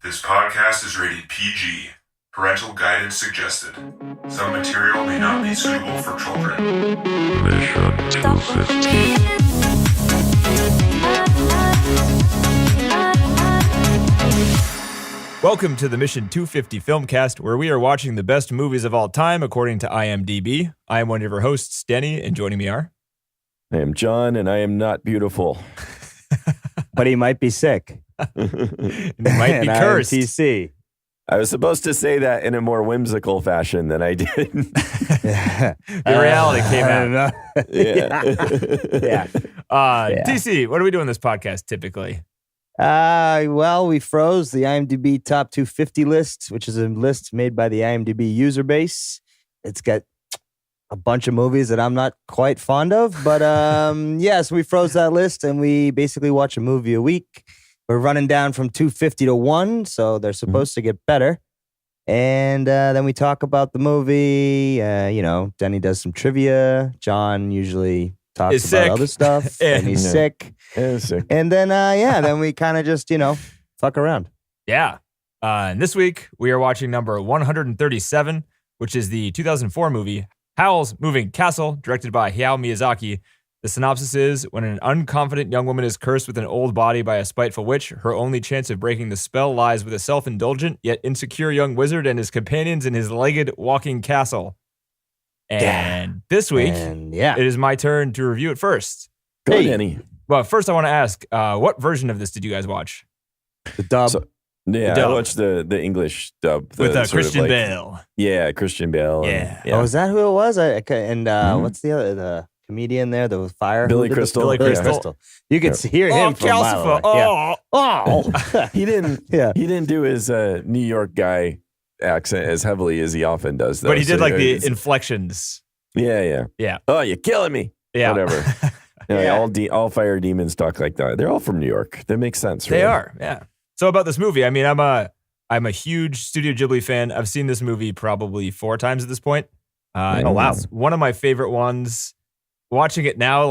This podcast is rated PG. Parental guidance suggested. Some material may not be suitable for children. Mission 250. Welcome to the Mission 250 Filmcast, where we are watching the best movies of all time according to IMDb. I am one of your hosts, Denny, and joining me are... I am John, and I am not beautiful. But he might be sick. He might be cursed. TC. I was supposed to say that in a more whimsical fashion than I did. The reality came out. Yeah. Yeah. TC, what do we do in this podcast typically? Well, we froze the IMDb top 250 list, which is a list made by the IMDb user base. It's got a bunch of movies that I'm not quite fond of, but so we froze that list and we basically watch a movie a week. We're running down from 250 to 1, so they're supposed to get better. And then we talk about the movie. Denny does some trivia. John usually talks about other stuff, and he's sick. Yeah, sick. And then, then we kind of just, fuck around. Yeah. And this week, we are watching number 137, which is the 2004 movie Howl's Moving Castle, directed by Hayao Miyazaki. The synopsis is, when an unconfident young woman is cursed with an old body by a spiteful witch, her only chance of breaking the spell lies with a self-indulgent yet insecure young wizard and his companions in his legged walking castle. And this week, it is my turn to review it first. Go ahead, Denny. Well, first I want to ask, what version of this did you guys watch? The dub. I watched the English dub. With Christian Bale. Yeah, Christian Bale. Yeah. Oh, is that who it was? What's the other... the comedian there, the fire? Billy Crystal. Billy Crystal. You could hear him from a mile away. Oh. He didn't do his New York guy accent as heavily as he often does, though. But he did the inflections. Yeah. Oh, you're killing me. Yeah. Whatever. All fire demons talk like that. They're all from New York. That makes sense, right? They are, yeah. So about this movie, I mean, I'm a huge Studio Ghibli fan. I've seen this movie probably 4 times at this point. Oh, wow. It's one of my favorite ones. Watching it now,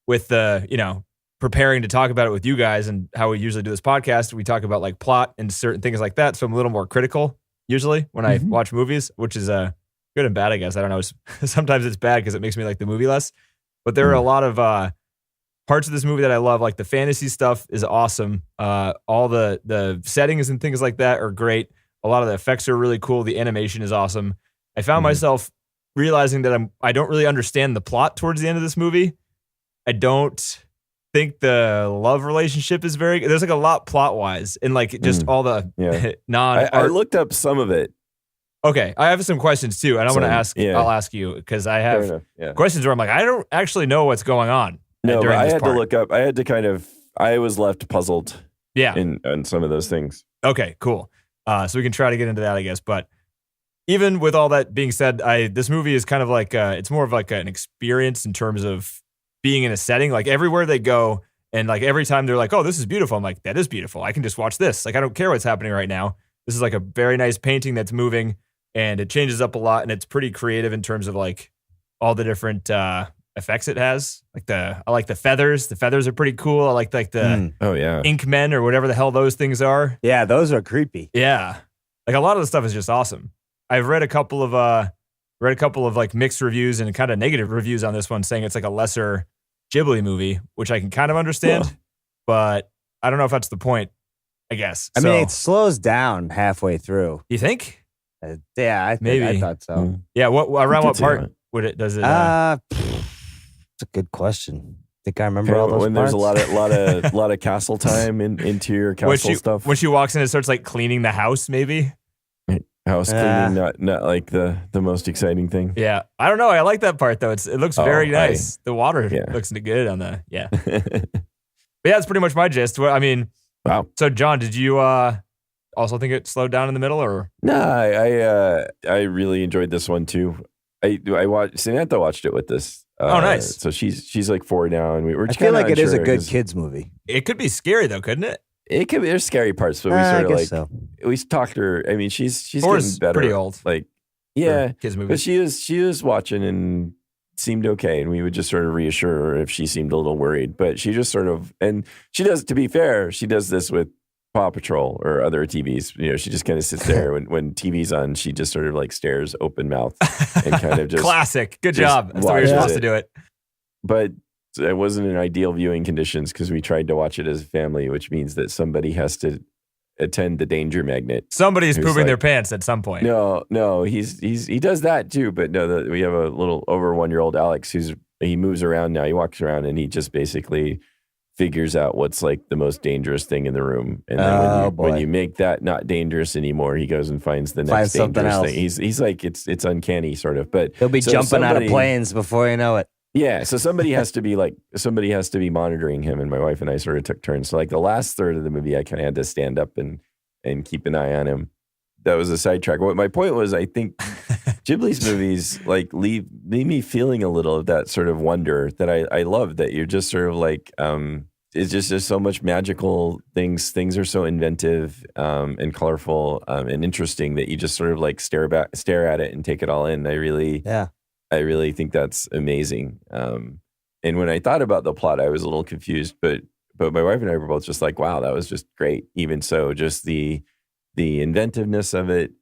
with the, preparing to talk about it with you guys and how we usually do this podcast, we talk about plot and certain things like that. So I'm a little more critical usually when I watch movies, which is good and bad, I guess. I don't know. Sometimes it's bad because it makes me like the movie less. But there are a lot of parts of this movie that I love. Like the fantasy stuff is awesome. All the settings and things like that are great. A lot of the effects are really cool. The animation is awesome. I found myself realizing that I don't really understand the plot towards the end of this movie. I don't think the love relationship is very good. There's a lot plot-wise and just all the I looked up some of it. Okay, I have some questions too, and I want to ask. Yeah. I'll ask you because I have questions where I'm I don't actually know what's going on. No, during I this had part. to look up. I had to I was left puzzled. Yeah, in some of those things. Okay, cool. So we can try to get into that, I guess, but. Even with all that being said, this movie is kind of it's more of an experience in terms of being in a setting. Everywhere they go and every time they're oh, this is beautiful. I'm that is beautiful. I can just watch this. I don't care what's happening right now. This is a very nice painting that's moving and it changes up a lot and it's pretty creative in terms of all the different effects it has. I like the feathers. The feathers are pretty cool. I like the ink men or whatever the hell those things are. Yeah, those are creepy. Yeah. A lot of the stuff is just awesome. I've read a couple of mixed reviews and kind of negative reviews on this one saying it's a lesser Ghibli movie, which I can kind of understand, but I don't know if that's the point, I guess. I mean, it slows down halfway through. You think? I Maybe. thought so. Yeah, around what part does it? It's a good question. Think I remember all those when parts? There's a lot of castle time in interior castle stuff. When she walks in and starts cleaning the house, maybe. House cleaning, not the most exciting thing. Yeah, I don't know. I like that part though. It looks very nice. The water looks good on the But that's pretty much my gist. I mean, wow. So John, did you also think it slowed down in the middle, or? No, I really enjoyed this one too. I watched Samantha watched it with us. Oh, nice. So she's 4 now, and we were. I feel like it is a good kids movie. It could be scary though, couldn't it? It could be. There's scary parts, but we sort of so. We talked to her. I mean, she's Four's getting better. Pretty old. Kids movies. But she was watching and seemed okay, and we would just sort of reassure her if she seemed a little worried. But she just sort of, and she does. To be fair, she does this with Paw Patrol or other TVs. You know, she just kind of sits there when TV's on. She just sort of like stares open mouth and kind of just classic. Good just job. That's the way you're watches supposed to do it. But it wasn't in ideal viewing conditions because we tried to watch it as a family, which means that somebody has to attend the danger magnet. Somebody's who's pooping like, their pants at some point. No, he does that too. But no, we have a little over 1-year-old Alex he moves around now. He walks around and he just basically figures out what's like the most dangerous thing in the room. And then when you make that not dangerous anymore, he goes and finds the next dangerous thing. He's like, it's uncanny sort of, but he'll be jumping out of planes before you know it. Yeah. So somebody has to be monitoring him. And my wife and I sort of took turns. So like the last third of the movie, I kind of had to stand up and keep an eye on him. That was a sidetrack. What my point was, I think Ghibli's movies like leave me feeling a little of that sort of wonder that I love, that you're just sort of like, it's just so much magical things. Things are so inventive and colorful and interesting that you just sort of like stare at it and take it all in. I really think that's amazing. And when I thought about the plot, I was a little confused, but my wife and I were both just like, wow, that was just great. Even so, just the inventiveness of it,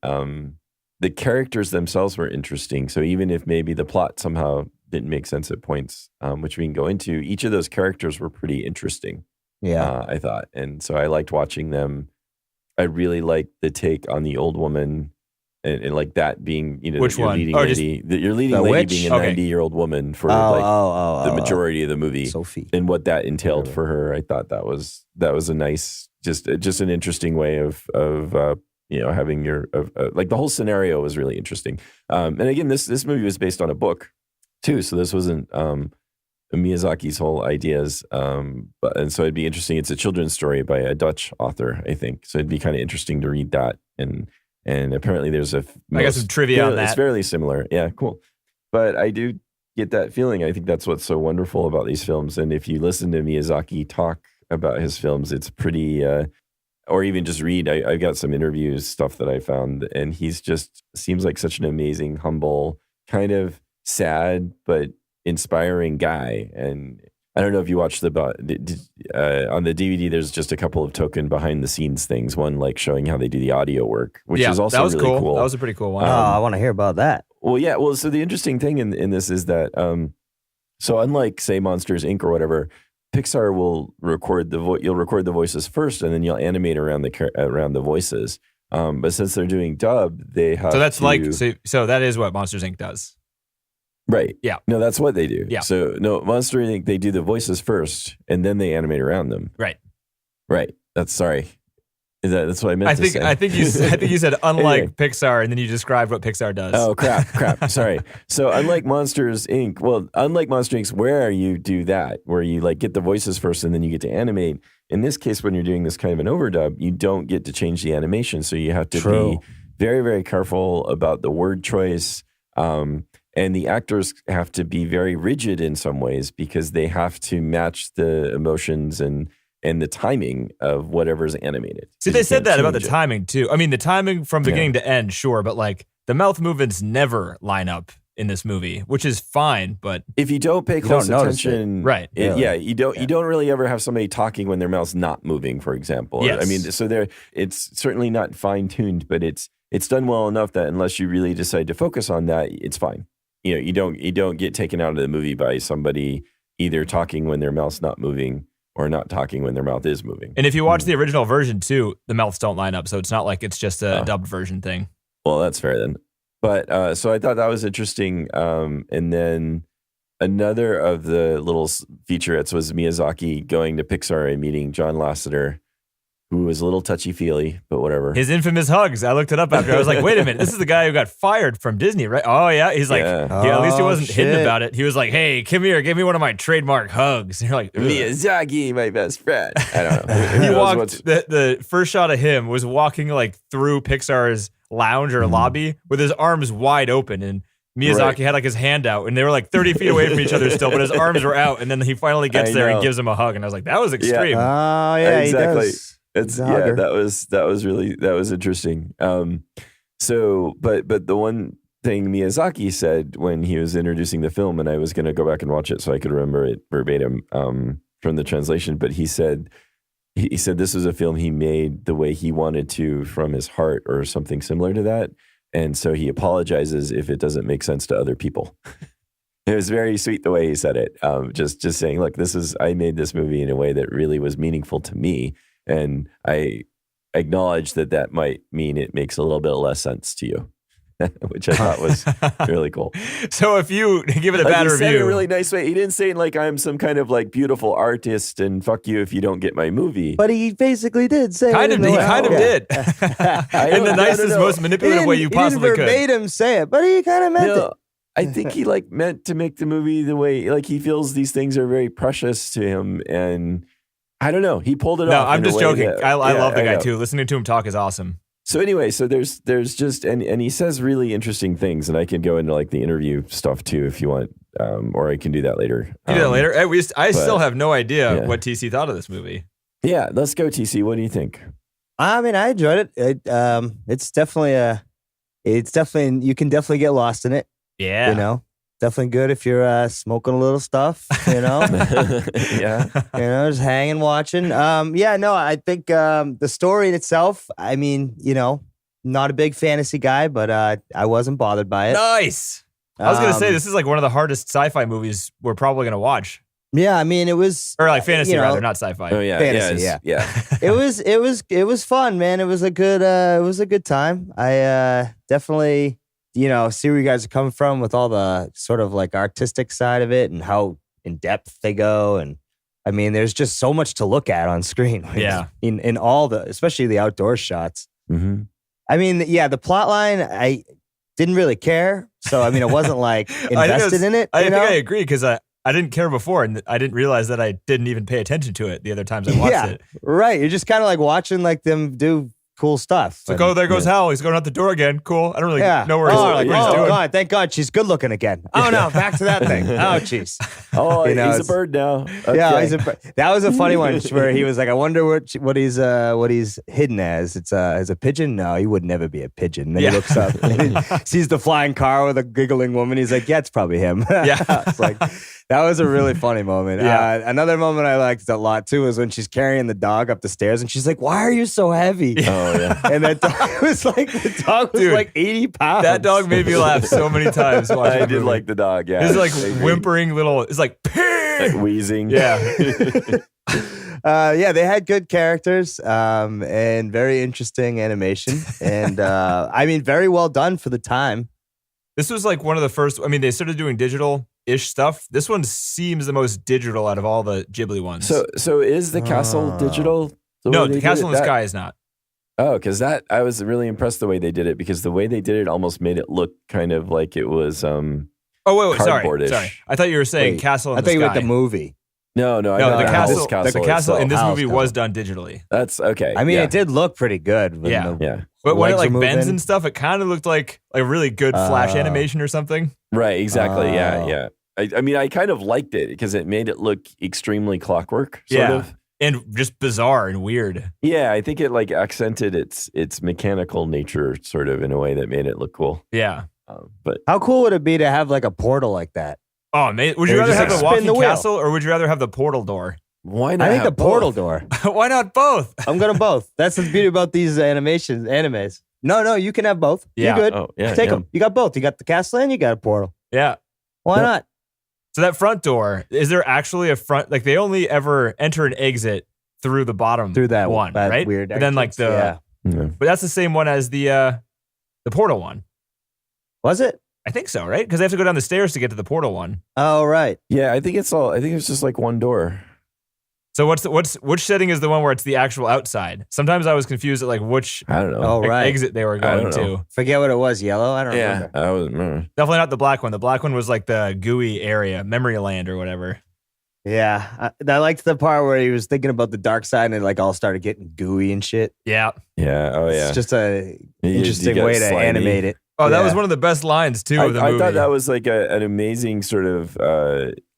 the characters themselves were interesting. So even if maybe the plot somehow didn't make sense at points, which we can go into, each of those characters were pretty interesting. Yeah, I thought, and so I liked watching them. I really liked the take on the old woman, and like that being, you know, which your one? leading lady, your leading lady being a 90-year-old woman for the majority of the movie, Sophie, and what that entailed for her. I thought that was a nice, just an interesting way of you know, having your like the whole scenario was really interesting. And again, this movie was based on a book too, so this wasn't Miyazaki's whole ideas. And so it'd be interesting. It's a children's story by a Dutch author, I think. So it'd be kind of interesting to read that. And apparently there's I got some trivia on that. It's fairly similar. Yeah, cool. But I do get that feeling. I think that's what's so wonderful about these films. And if you listen to Miyazaki talk about his films, it's pretty, or even just read. I got some interviews, stuff that I found, and he's just seems like such an amazing, humble, kind of sad, but inspiring guy. And I don't know if you watched on the DVD, there's just a couple of token behind the scenes things. One like showing how they do the audio work, which is also that was really cool. That was a pretty cool one. I want to hear about that. Well, yeah. Well, so the interesting thing in this is that, so unlike say Monsters Inc. or whatever, Pixar will record you'll record the voices first, and then you'll animate around the voices. But since they're doing dub, they have so that is what Monsters Inc. does. Right. Yeah. No, that's what they do. Yeah. So no, Monster Inc. They do the voices first, and then they animate around them. Right. Right. That's what I meant to say. I think you said unlike Pixar, and then you described what Pixar does. Oh crap! Sorry. So unlike Monsters Inc. Unlike Monster Inc. where you do that, where you like get the voices first and then you get to animate. In this case, when you're doing this kind of an overdub, you don't get to change the animation, so you have to be very, very careful about the word choice. And the actors have to be very rigid in some ways because they have to match the emotions and the timing of whatever's animated. See, they said that about the timing too. I mean, the timing from beginning to end, sure, but like the mouth movements never line up in this movie, which is fine. But if you don't pay close attention, right? You don't really ever have somebody talking when their mouth's not moving, for example. Yes. I mean, so it's certainly not fine tuned, but it's done well enough that unless you really decide to focus on that, it's fine. You know, you don't get taken out of the movie by somebody either talking when their mouth's not moving or not talking when their mouth is moving. And if you watch the original version too, the mouths don't line up, so it's not like it's just a dubbed version thing. Well, that's fair then. But so I thought that was interesting. And then another of the little featurettes was Miyazaki going to Pixar and meeting John Lasseter, who was a little touchy-feely, but whatever. His infamous hugs. I looked it up after. I was like, wait a minute. This is the guy who got fired from Disney, right? Oh, yeah. He's like, at least he wasn't hidden about it. He was like, hey, come here. Give me one of my trademark hugs. And you're like, Miyazaki, my best friend. I don't know. He walked, the first shot of him was walking like through Pixar's lounge or lobby with his arms wide open. And Miyazaki had like his hand out, and they were like 30 feet away from each other still, but his arms were out. And then he finally gets there and gives him a hug. And I was like, that was extreme. Oh, yeah, exactly. He does. That was interesting. So, but the one thing Miyazaki said when he was introducing the film, and I was going to go back and watch it so I could remember it verbatim from the translation, but he said he said this was a film he made the way he wanted to from his heart or something similar to that. And so he apologizes if it doesn't make sense to other people. It was very sweet the way he said it. Just saying, look, I made this movie in a way that really was meaningful to me. And I acknowledge that might mean it makes a little bit less sense to you. Which I thought was really cool. So if you give it a bad he review, said it in a really nice way. He didn't say like I'm some kind of like beautiful artist and fuck you if you don't get my movie. But he basically did say kind it. of, he kind of did. In the don't nicest, know. most manipulative way you possibly he didn't could. verbatim say it, but he kind of meant it. I think he like meant to make the movie the way like he feels these things are very precious to him, and I don't know. He pulled it No, off. I'm in a just way joking. that- I love the I guy know. too. Listening to him talk is awesome. So anyway, so there's just and he says really interesting things, and I can go into like the interview stuff too if you want, or I can do that later. You do that later. Hey, I still have no idea yeah. what TC thought of this movie. Yeah, let's go, TC. What do you think? I mean, I enjoyed it. It's definitely you can definitely get lost in it. Yeah. You know, definitely good if you're smoking a little stuff. You know, Yeah. just hanging, watching. I think the story in itself. I mean, not a big fantasy guy, but I wasn't bothered by it. Nice. I was gonna say Um, this is like one of the hardest sci-fi movies we're probably gonna watch, Yeah, I mean, it was or like fantasy you know, rather, not sci-fi. Oh yeah. Fantasy, yeah. it was fun, man. It was a good time. I definitely see where you guys are coming from with all the sort of like artistic side of it and how in depth they go. And I mean, there's just so much to look at on screen. Yeah. in all especially the outdoor shots. Mm-hmm. I mean, the plot line, I didn't really care. So I mean, it wasn't like invested in it. I you think know? I agree because I didn't care before, and I didn't realize that I didn't even pay attention to it the other times I watched it. Right. You're just kind of like watching like them do cool stuff. It's like, oh, there goes Howl. He's going out the door again. Cool. I don't really know where oh, what he's doing. God, thank God she's good looking again. Oh no, back to that thing. Oh jeez. Oh, You know, he's a it's- bird now. Okay. Yeah, that was a funny one where he was like, I wonder what he's hidden as. It's as a pigeon? No, he would never be a pigeon. Then Yeah. he looks up and he sees the flying car with a giggling woman. He's like, yeah, it's probably him. Yeah. It's like that was a really funny moment. Yeah. Another moment I liked a lot too was when she's carrying the dog up the stairs and she's like, why are you so heavy? Oh yeah. And that dog was like, Dude, like 80 pounds. That dog made me laugh so many times watching I the did movie. like the dog. Yeah. It's like I agree. whimpering little. It's like Like wheezing. yeah. They had good characters and very interesting animation. And I mean, very well done for the time. This was like one of the first. I mean, they started doing digital-ish stuff. This one seems the most digital out of all the Ghibli ones. So is the castle digital? No, the Castle in the Sky is not. Oh, because I was really impressed the way they did it because the way they did it almost made it look kind of like it was. Oh wait, sorry. Cardboardish. I thought you were saying Wait, Castle in I the thought you Sky. meant the movie. No, I No, know the how castle. this The castle in this Howl's movie castle. was done digitally. That's okay. I mean, yeah. it did look pretty good. When Yeah. the Yeah. But when it legs like were bends moving. and stuff, it kind of looked like a really good flash animation or something. Right. Exactly. Yeah. Oh. Yeah. I mean, I kind of liked it because it made it look extremely clockwork. Sort Yeah. of. And just bizarre and weird. Yeah. I think it like accented its mechanical nature sort of in a way that made it look cool. Yeah. But How cool would it be to have like a portal like that? Oh man, would you Or rather just, have like, the spin walking the wheel. castle or would you rather have the portal door? why not? I think the have portal both? door. Why not both? I'm gonna both. That's the beauty about these animes. No, you can have both. Yeah. You're good. Oh, yeah. Take yeah. them. You got both. You got the castle and you got a portal. Yeah. Why Yeah. not? So that front door, is there actually a front? Like they only ever enter and exit through the bottom Through that one, that right? weird. But then like entrance. the, yeah. Yeah. but that's the same one as the portal one. Was it? I think so, right? Because they have to go down the stairs to get to the portal one. Oh right. Yeah, I think it's just like one door. So which setting is the one where it's the actual outside? Sometimes I was confused at like which I don't know. Oh like, right. exit they were I going don't know. to. Forget what it was. Yellow. I don't Yeah, remember. I was. mm. Definitely not the black one. The black one was like the gooey area, memory land or whatever. Yeah, I liked the part where he was thinking about the dark side and it like all started getting gooey and shit. Yeah. Yeah. Oh yeah. It's just a You interesting get way to slimy. animate it. Oh, that Yeah. was one of the best lines too of the movie. I thought that was like an amazing sort of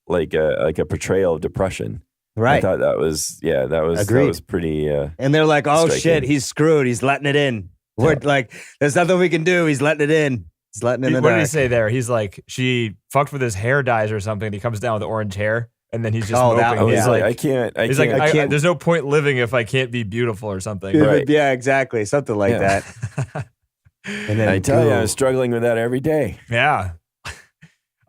like a portrayal of depression. I Right. thought that was Agreed. that was pretty. And they're like, oh Striking. shit, he's screwed. He's letting it in. We're like, there's nothing we can do. He's letting it in. He's letting it in the What did he dark. say there? He's like, she fucked with his hair dyes or something. And he comes down with orange hair. and then he's just Oh, that moping. one, He's yeah. like, I can't. he's like, I can't- there's no point living if I can't be beautiful or something. Right. Yeah, exactly. Something like Yeah. that. And then I tell you, go. I'm struggling with that every day. Yeah.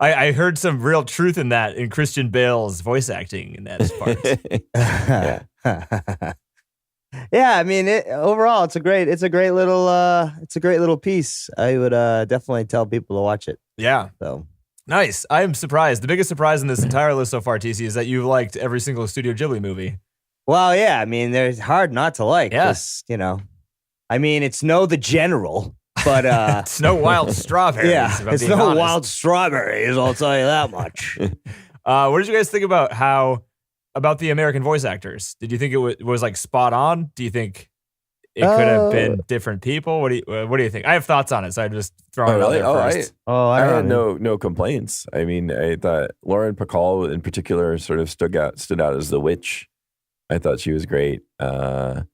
I heard some real truth in that in Christian Bale's voice acting in that part. Yeah, I mean, overall, it's a great little piece. I would definitely tell people to watch it. Yeah. So Nice. I am surprised. The biggest surprise in this entire list so far, TC, is that you've liked every single Studio Ghibli movie. well, yeah, I mean, there's hard not to like. Yeah. 'Cause, I mean, it's no the general, but It's no wild strawberries. yeah, if I'm it's being no honest. wild strawberries. I'll tell you that much. What did you guys think about the American voice actors? Did you think it was like spot on? Do you think it could have been different people? What do you think? I have thoughts on it, so I just throw it out there first. I had no complaints. I mean, I thought Lauren Bacall in particular sort of stood out as the witch. I thought she was great. I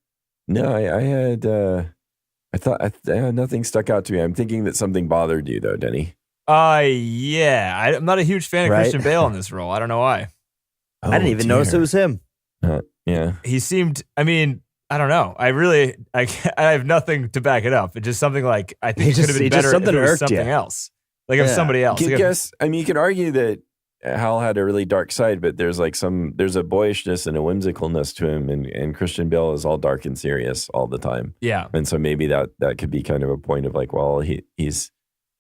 thought nothing stuck out to me. I'm thinking that something bothered you though, Denny. Yeah. I'm not a huge fan of Right? Christian Bale in this role. I don't know why. I didn't even notice it was him. Yeah. He seemed, I mean, I don't know. I have nothing to back it up. It's just something like, I think it could have been better if something it was irked something you. else. Like if Yeah. somebody else. I Like if- guess. I mean, you can argue that Hal had a really dark side, but there's a boyishness and a whimsicalness to him, and Christian Bale is all dark and serious all the time, yeah. and so maybe that could be kind of a point of like, well, he's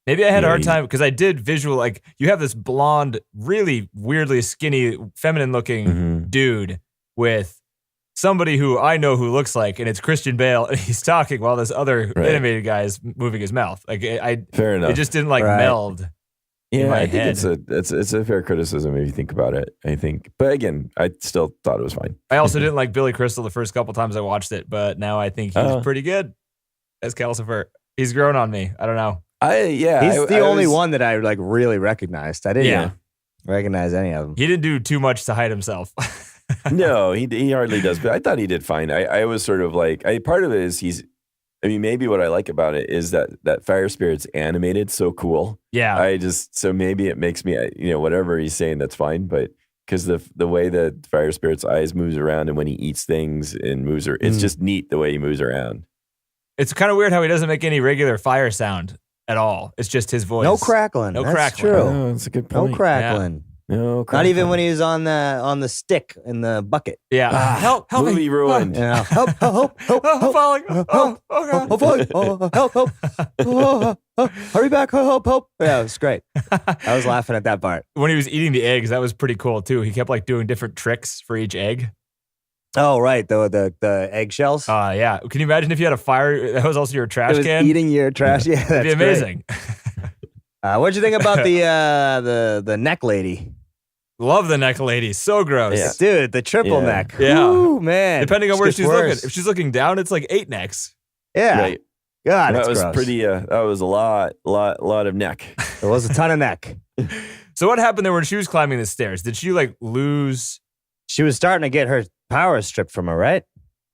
Maybe I had a Yeah, hard time because I did visual, like you have this blonde, really weirdly skinny, feminine looking Mhm. dude with somebody who I know who looks like, and it's Christian Bale, and he's talking while this other Right. animated guy is moving his mouth. Like fair enough. it just didn't like Right. meld. Yeah, my I think head. it's a fair criticism if you think about it. I think, but again, I still thought it was fine. I also didn't like Billy Crystal the first couple times I watched it, but now I think he's Oh. pretty good as Calcifer. He's grown on me. I don't know. He's the only one that I like really recognized. I didn't Yeah. recognize any of them. He didn't do too much to hide himself. No, he hardly does, but I thought he did fine. I was sort of like, part of it is maybe what I like about it is that Fire Spirit's animated so cool. Yeah. So maybe it makes me, whatever he's saying, that's fine. But because the way that Fire Spirit's eyes moves around and when he eats things and moves, it's just neat the way he moves around. It's kind of weird how he doesn't make any regular fire sound at all. It's just his voice. No crackling. No That's crackling. True. Oh, that's a good No point. crackling. No Not crackling. even when he was on the stick in the bucket. Yeah. help movie me. ruined. You know, help, help, help, Oh, I'm help, falling. Oh, help, God. help, help, help, hurry back, help, help. Yeah, it was great. I was laughing at that part. When he was eating the eggs, that was pretty cool too. He kept like doing different tricks for each egg. Oh, right, the eggshells. Yeah. Can you imagine if you had a fire that was also your trash it was can? eating your trash. Yeah, that's It'd be great. amazing. What'd you think about the neck lady? Love the neck lady. So gross. Yeah. Dude, the triple Yeah. neck. Yeah. Ooh, man. Depending on Just where gets she's worse. looking. If she's looking down, it's like 8 necks. Yeah. Right. God, That it's was gross. pretty. That was a lot of neck. There was a ton of neck. So what happened there when she was climbing the stairs? Did she like lose? She was starting to get her power stripped from her, right?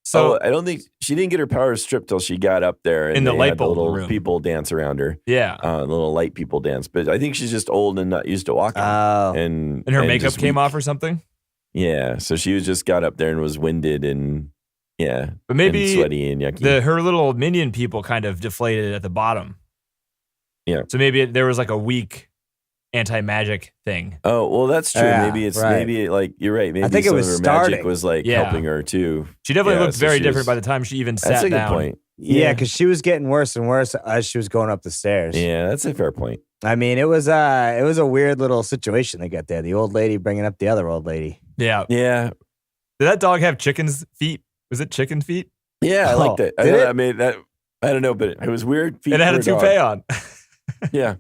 So I don't think she didn't get her powers stripped till she got up there and In the they light had bulb little room. people dance around her. yeah. Little light people dance. But I think she's just old and not used to walking. Oh. and And her makeup just came weak. off or something. Yeah, so she was just got up there and was winded and But and maybe sweaty and yucky. her little minion people kind of deflated at the bottom. Yeah. So maybe there was like a weak anti-magic thing. Oh well, that's true. Yeah, maybe it's right. maybe like you're right. Maybe I think it some was of her magic starting. was like Yeah. helping her too. She definitely Yeah, looked so very she different was- by the time she even That's sat a good down. point. Yeah, because she was getting worse and worse as she was going up the stairs. Yeah, that's a fair point. I mean, it was a weird little situation they got there. The old lady bringing up the other old lady. Yeah. Yeah, Did that dog have chicken's feet? Was it chicken feet? yeah, I Oh, liked it. did it? I mean that. I don't know, but it was weird. Feet And it had a for toupee dog. on. Yeah,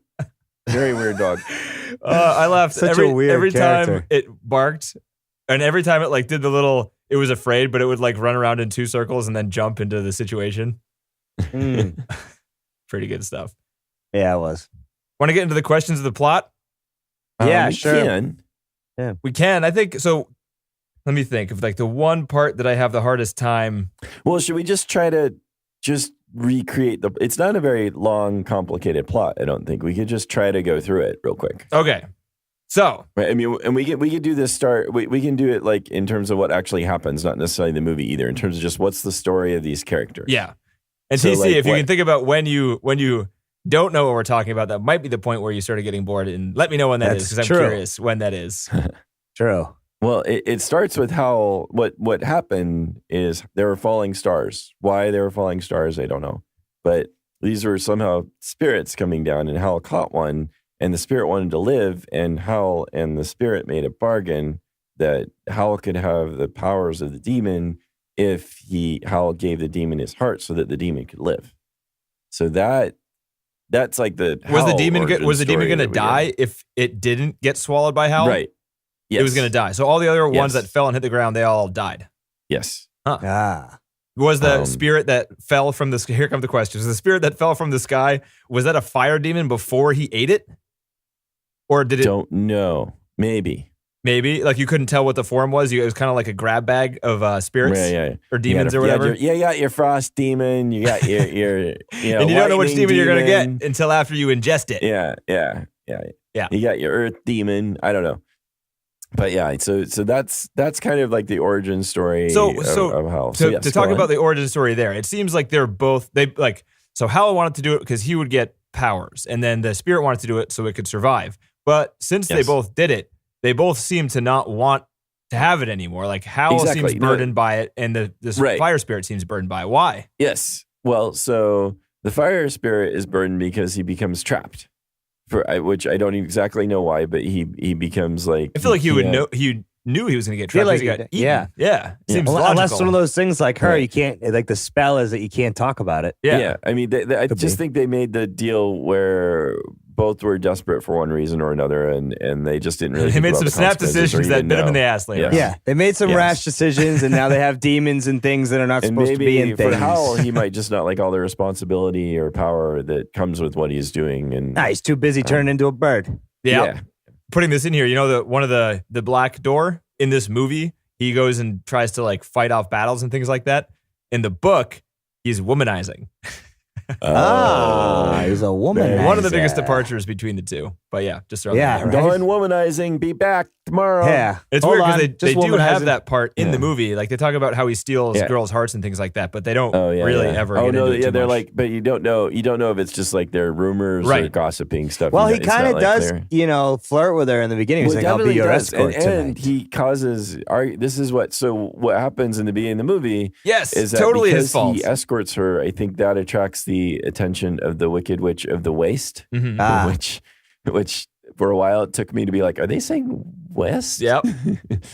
very weird dog. I laughed Such a weird every time character. it barked, and every time it like did the little. It was afraid, but it would like run around in 2 circles and then jump into the situation. Mm. Pretty good stuff. Yeah, it was. Want to get into the questions of the plot? Yeah, we sure. can. We can. I think so. Let me think of like the one part that I have the hardest time. Well, should we just try to just recreate the? It's not a very long, complicated plot. I don't think we could just try to go through it real quick. Okay. So Right. I mean, and we could do this we can do it like in terms of what actually happens, not necessarily the movie either, in terms of just what's the story of these characters. yeah. And So, TC, like, if you what- can think about when you don't know what we're talking about, that might be the point where you started getting bored. And let me know when that is, That's because I'm true. curious when that is. True. Well, it starts with how what happened is there were falling stars. Why there were falling stars, I don't know. But these were somehow spirits coming down, and Howl caught one, and the spirit wanted to live, and Howl and the spirit made a bargain that Howl could have the powers of the demon if Howl gave the demon his heart so that the demon could live. So that's like the Was the Howl demon origin going story to that we die get. if it didn't get swallowed by Howl? Right. Yes. It was going to die. So all the other ones Yes. that fell and hit the ground, they all died. Yes. Ah. Was the Um, spirit that fell from the sky? Here come the questions. The spirit that fell from the sky, was that a fire demon before he ate it? Or did it Don't know. Maybe. maybe like you couldn't tell what the form was? It was kind of like a grab bag of spirits Yeah. or demons or whatever. You got your frost demon. You got your And you don't know which lightning demon you're going to demon. get until after you ingest it. Yeah. Yeah. You got your earth demon. I don't know. But yeah, so that's kind of like the origin story of Howl. To Yes, talk go about on. the origin story there, it seems like so Howl wanted to do it because he would get powers, and then the spirit wanted to do it so it could survive. But since they Yes. both did it, they both seem to not want to have it anymore. Like Howl Exactly. seems No. burdened by it, and the Right. fire spirit seems burdened by it. Why? Yes. Well, so the fire spirit is burdened because he becomes trapped. Which I don't exactly know why, but he becomes like I feel like he would can't- know. He knew he was going to get Feel trapped. 'cause like he got it- eaten. Yeah. Seems Well, logical. unless one of those things like her, Right. you can't, like the spell is that you can't talk about it. Yeah. I mean, I Could just be. think they made the deal where both were desperate for one reason or another, and they just didn't really. They think made about some the snap consequences or decisions that even bit him in know. the ass later. Yeah. Yeah, they made some Yes. rash decisions, and now they have demons and things that are not And supposed to be maybe in for things. Howl, he might just not like all the responsibility or power that comes with what he's doing, and Nah, he's too busy turning into a bird. Yeah. Putting this in here, you know, one of the black door in this movie, he goes and tries to like fight off battles and things like that. In the book, he's womanizing. He's a woman. One of the biggest departures between the two. But yeah, just throw Yeah, that in there. right. Done womanizing. Be back tomorrow. Yeah, It's Hold weird on, because they just do have womanizing. that part in Yeah. the movie. Like they talk about how he steals Yeah. girls' hearts and things like that, but they don't Oh yeah, really yeah. ever Oh get no, into it yeah, too they're much. like, but you don't know if it's just like their rumors or Right. gossiping stuff. Well, he It's not kind of like does, they're- flirt with her in the beginning. He's Well, like, "I'll be definitely your does. escort and tonight." he causes. This is what. So what happens in the beginning of the movie yes, is that totally because his fault. he escorts her. I think that attracts the attention of the Wicked Witch of the Waste, Mhm. Ah. which for a while it took me to be like, are they saying West? Yep.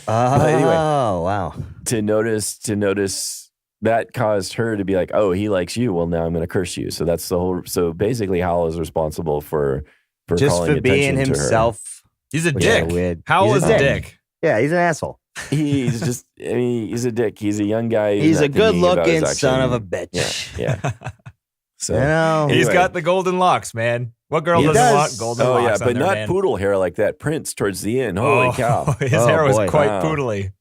Oh, anyway. wow. To notice that caused her to be like, oh, he likes you. Well, now I'm going to curse you. So that's the whole. So basically, Howl is responsible for Just calling for being attention to her. himself. He's a Which is dick. weird. Howl He's is a dick. Yeah, he's an asshole. He's just. I mean, he's a dick. He's a young guy. who's He's not a thinking about good-looking his son of a action. bitch. Yeah. So You know, He's Anyway. got the golden locks, man. What girl He doesn't does. want golden Oh yeah, locks on but their not man? poodle hair like that Prince towards the end. Holy cow! His Oh, hair was boy. quite Wow. poodly.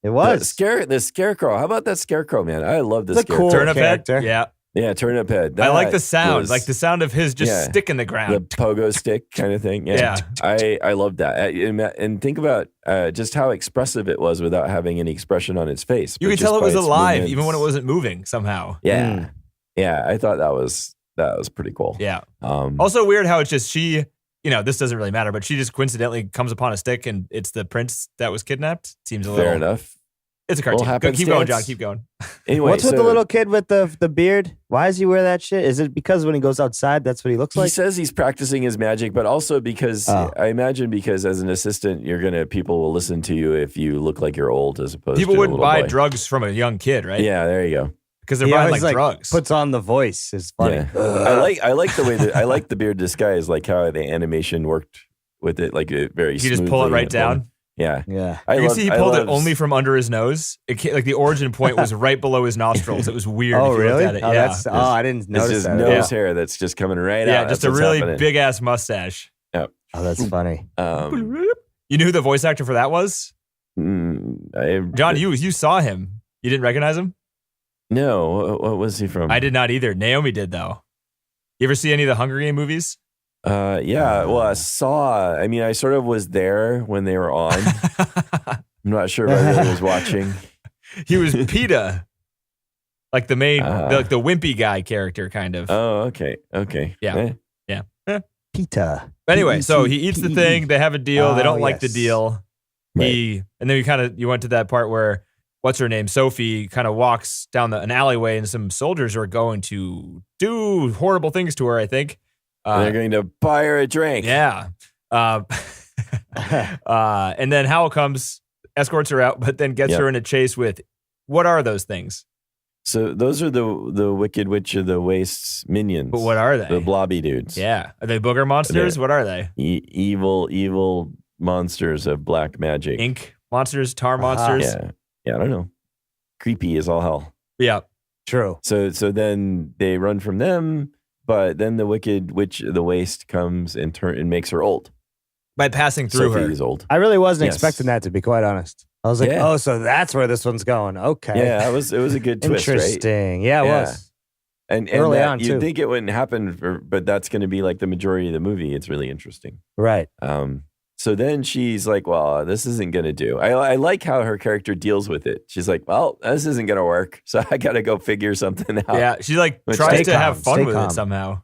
it was. The scarecrow. How about that scarecrow, man? I love the It's a scarecrow. cool Turnip head? character. Yeah. Yeah, turnip head. I like That the sound. was Like the sound of his just Yeah. stick in the the ground. pogo stick kind of thing. Yeah, I love that. And think about just how expressive it was without having any expression on its face. You but could tell just it was by its alive movements. even when it wasn't moving somehow. Yeah, yeah. I thought that was pretty cool. Yeah. Um, Also weird how it's just she, this doesn't really matter, but she just coincidentally comes upon a stick and it's the prince that was kidnapped. Seems a little fair enough. It's a cartoon. Little Keep going, John. happenstance. Keep going. Anyway, What's with the so little kid with the beard? Why does he wear that shit? Is it because when he goes outside, that's what he looks He like? says he's practicing his magic, but also because Oh. I imagine because as an assistant, people will listen to you if you look like you're old as opposed People to wouldn't a little buy boy. drugs from a young kid, right? Yeah, there you go. Because they're He buying always, like drugs. Puts on the voice. It's funny. Yeah. I like the way that I like the beard disguise, like how the animation worked with it, like it very. you just pull it smoothly right and down. Yeah, Yeah. I You can love- see he I pulled it love- only from under his nose. Like the origin point was right below his nostrils. It was weird. Oh, if you really? Looked at it. Oh, Yeah. I didn't It's notice just that. nose hair that's just coming right out. Yeah, just That's a what's really happening. big ass mustache. Oh, that's funny. You knew who the voice actor for that was? John, you saw him. You didn't recognize him? No, what was he from? I did not either. Naomi did though. You ever see any of the Hunger Game movies? Yeah. Well, I saw. I mean, I sort of was there when they were on. I'm not sure if I really was watching. He was PETA, like the main, like the wimpy guy character, kind of. Oh, okay. Okay. Yeah. PETA. But anyway, so he eats the thing. They have a deal. They don't like the yes. deal. Right. And then you went to that part where what's her name, Sophie, kind of walks down an alleyway, and some soldiers are going to do horrible things to her. I think They're going to buy her a drink. Yeah. And then Howl comes, escorts her out, but then gets her in a chase with what are those things? So those are the Wicked Witch of the Waste's minions. But what are they? The blobby dudes. Yeah. Are they booger monsters? What are they? Evil monsters of black magic. Ink monsters, tar monsters. Yeah, I don't know. Creepy as all hell. Yeah. True. So then they run from them, but then the Wicked Witch of the Waste comes and makes her old. By passing through her. Sophie's old. I really wasn't Yes. expecting that, to be quite honest. I was like, oh, so that's where this one's going. Okay. Yeah, it was a good twist, right? Interesting. Yeah, it was. And Early that, on, you'd too. think it wouldn't happen, but that's going to be like the majority of the movie. It's really interesting. Right. So then she's like, well, this isn't going to do. I like how her character deals with it. She's like, well, this isn't going to work. So I got to go figure something out. Yeah. She like But tries stay to calm, have fun stay with calm. it somehow.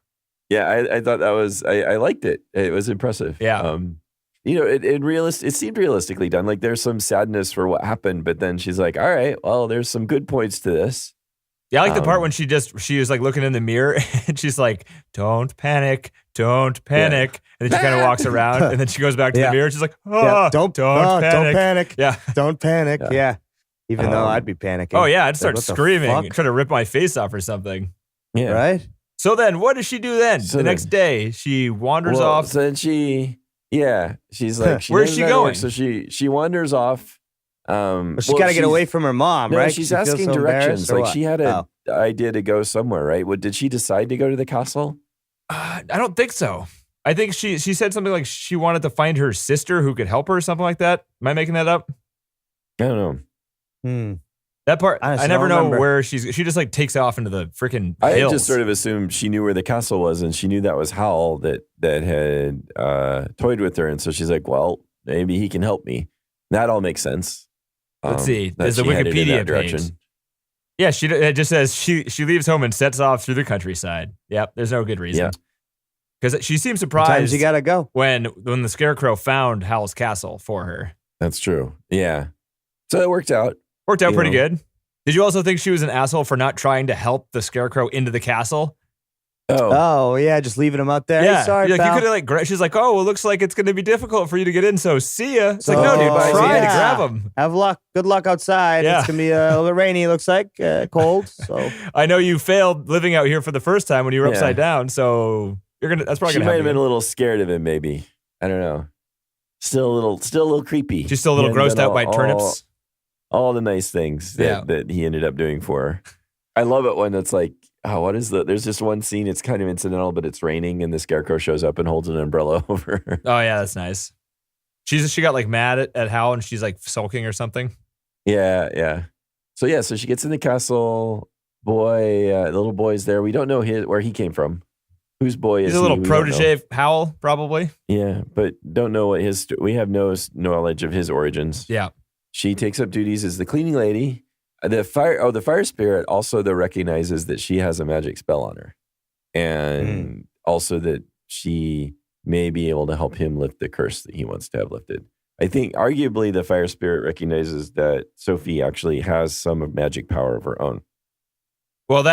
Yeah, I thought that was, I liked it. It was impressive. Yeah. It seemed realistically done. Like there's some sadness for what happened, but then she's like, all right, well, there's some good points to this. Yeah, I like the part when she was like looking in the mirror and she's like, don't panic. And then she kind of walks around and then she goes back to the mirror. And she's like, Don't panic. Don't panic. Yeah. Don't panic. Yeah. Even though I'd be panicking. Oh, yeah. I'd start Like, what the screaming, fuck? trying to rip my face off or something. Yeah. Right? So then what does she do then? So the then- next day, she wanders Well, off. So then she's like, Where's knows she how to going? work, so she wanders off. Well, she got to get away from her mom, No, right? she's She feels asking so directions. embarrassed, or Like what? she had an Oh. idea to go somewhere, right? Did she decide to go to the castle? I don't think so. I think she said something like she wanted to find her sister who could help her or something like that. Am I making that up? I don't know. Hmm. That part, Honestly, I never don't know remember. where she just like takes off into the freaking I hills. just sort of assumed she knew where the castle was, and she knew that was Howl that had toyed with her, and so she's like, "Well, maybe he can help me." That all makes sense. Let's see. that There's a she headed in Wikipedia that direction. page. Yeah, it just says she leaves home and sets off through the countryside. Yep, there's no good reason. Yeah. Because she seemed Sometimes surprised you got to go. when the scarecrow found Howl's castle for her. That's true. Yeah. So it worked out. Worked out You pretty know. good. Did you also think she was an asshole for not trying to help the scarecrow into the castle? Oh, Oh, yeah. Just leaving him out there. Yeah, Hey, sorry, you pal. could have she's like, oh, well, it looks like it's going to be difficult for you to get in, so see ya. It's like, Oh, no, dude, try to yeah. grab him. Have luck. Good luck outside. Yeah. It's going to be a little bit rainy, it looks like. Cold. So I know you failed living out here for the first time when you were Yeah. upside down, so that's probably she going to might have happen. been a little scared of him. Maybe, I don't know. Still a little creepy. She's still a little He hadn't grossed done out by turnips. all the nice things Yeah. that he ended up doing for her. I love it when it's like, oh, what is there's just one scene, it's kind of incidental, but it's raining and the scarecrow shows up and holds an umbrella over her. Oh yeah, that's nice. She got like mad at Howl and she's like sulking or something. Yeah. So she gets in the castle. Little boy's there. We don't know where he came from. Whose boy is He's a little he? We don't know. protege of Howl, probably. Yeah, but don't know what we have no knowledge of his origins. Yeah. She takes up duties as the cleaning lady. The fire spirit also though recognizes that she has a magic spell on her, and also that she may be able to help him lift the curse that he wants to have lifted. I think arguably the fire spirit recognizes that Sophie actually has some magic power of her own. Well,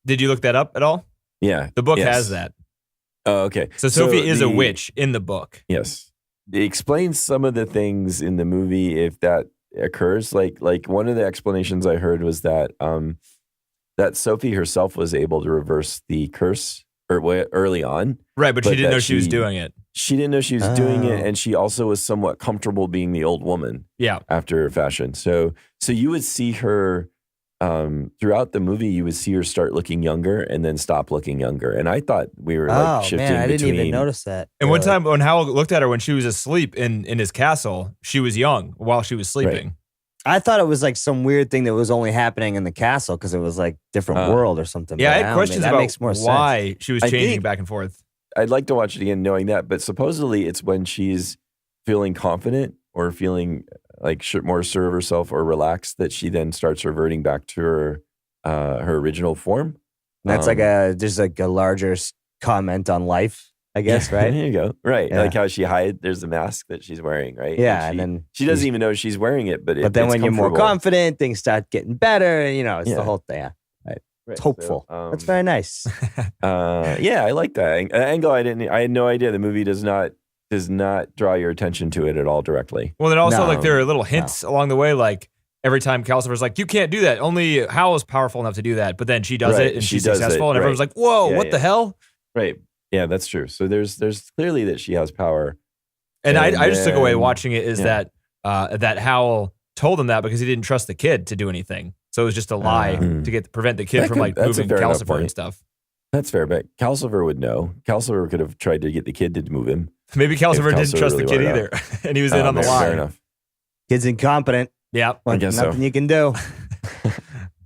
did you look that up at all? Yeah, The book yes. has that. Oh, okay. So Sophie is a witch in the book. Yes, it explains some of the things in the movie if that occurs. Like one of the explanations I heard was that that Sophie herself was able to reverse the curse early on. Right, but she didn't that know she was doing it. She didn't know she was doing it, Oh. and she also was somewhat comfortable being the old woman Yeah. after her fashion. So you would see her throughout the movie. You would see her start looking younger and then stop looking younger. And I thought we were like shifting man, I didn't between. even notice that. And one Really. time when Howl looked at her when she was asleep in his castle, she was young while she was sleeping. I thought it was like some weird thing that was only happening in the castle because it was like different world or something. Yeah, but I don't had know, questions that about makes more sense. why she was I changing think- back and forth. I'd like to watch it again knowing that, but supposedly it's when she's feeling confident or feeling like more sure of herself or relaxed that she then starts reverting back to her original form. That's just like a larger comment on life, I guess, right? There you go. Right. Yeah. Like how she hides, there's the mask that she's wearing, right? Yeah, and then she doesn't even know she's wearing it, but then it's when you're more comfortable. confident, things start getting better. It's Yeah. the whole thing. Yeah. Right. It's hopeful. So, That's very nice. yeah, I like that angle. I had no idea. The movie does not draw your attention to it at all directly. Well, then also No. like there are little hints along the way, like every time Calcifer's like, you can't do that. Only Howl is powerful enough to do that. But then she does Right, it and she she's does successful, it, and everyone's right. like, whoa, Yeah, what the yeah. hell? Right. Yeah, that's true. So there's clearly that she has power. And I just took away then- watching it is yeah. that Howl told him that because he didn't trust the kid to do anything. So it was just a lie to prevent the kid That from could- like that's a moving fair enough Calcifer and point. stuff. That's fair, but Calcifer would know. Calcifer could have tried to get the kid to move him. Maybe Calcifer didn't Calcifer trust the really kid wanted either, and he was in on the Fair lie. enough. Kid's incompetent. Yeah. I guess Nothing so. you can do.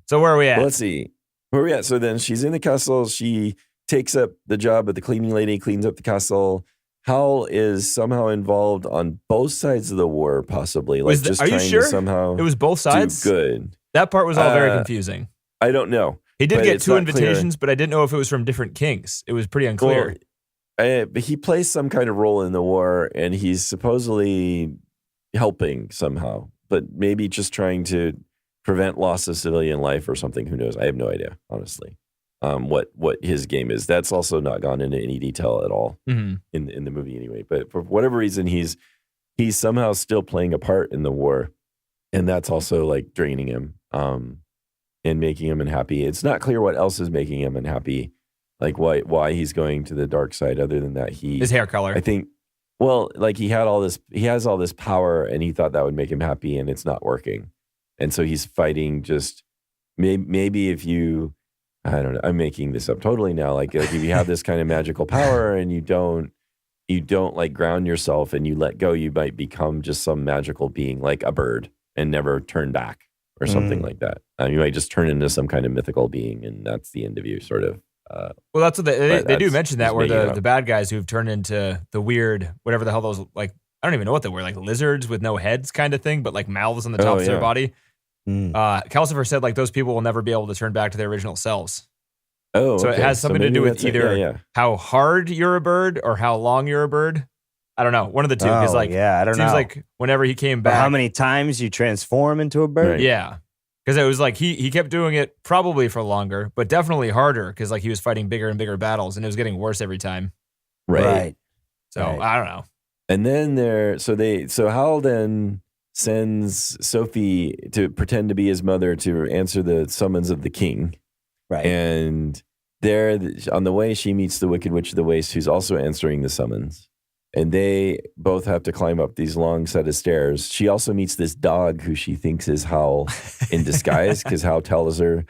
So where are we at? Well, let's see. Where are we at? So then she's in the castle. She takes up the job of the cleaning lady, cleans up the castle. Howl is somehow involved on both sides of the war, possibly. Like just are you trying sure? to somehow It was both sides. do good. That part was all very Uh, confusing. I don't know. He did but get it's two not clear. invitations, but I didn't know if it was from different kings. It was pretty unclear. But he plays some kind of role in the war, and he's supposedly helping somehow, but maybe just trying to prevent loss of civilian life or something. Who knows? I have no idea, honestly. What his game is. That's also not gone into any detail at all Mhm. in the movie anyway. But for whatever reason, he's somehow still playing a part in the war, and that's also like draining him and making him unhappy. It's not clear what else is making him unhappy, like why he's going to the dark side. Other than that, His hair color. I think, well, like he has all this power, and he thought that would make him happy, and it's not working, and so he's fighting. Just maybe if you, I don't know, I'm making this up totally now. Like if you have this kind of magical power and you don't like ground yourself and you let go, you might become just some magical being like a bird and never turn back or something like that. You might just turn into some kind of mythical being, and that's the end of you, sort of. Well, that's what they do that's mention that, just where making it up. the bad guys who've turned into the weird, whatever the hell those, like, I don't even know what they were, like lizards with no heads kind of thing, but like mouths on the top of their yeah. body. Mm. Calcifer said like those people will never be able to turn back to their original selves. Oh, So it okay. has something to maybe do with that's it. either Yeah. how hard you're a bird or how long you're a bird. I don't know. One of the two. Because like, I don't seems know. like whenever he came Or back, how many times you transform into a bird? Right. yeah. Because it was like he kept doing it probably for longer, but definitely harder because like he was fighting bigger and bigger battles and it was getting worse every time. Right. So Right. I don't know. And then so Howl then sends Sophie to pretend to be his mother to answer the summons of the king. Right. And there, on the way, she meets the Wicked Witch of the Waste, who's also answering the summons. And they both have to climb up these long set of stairs. She also meets this dog who she thinks is Howl in disguise, because Howl tells her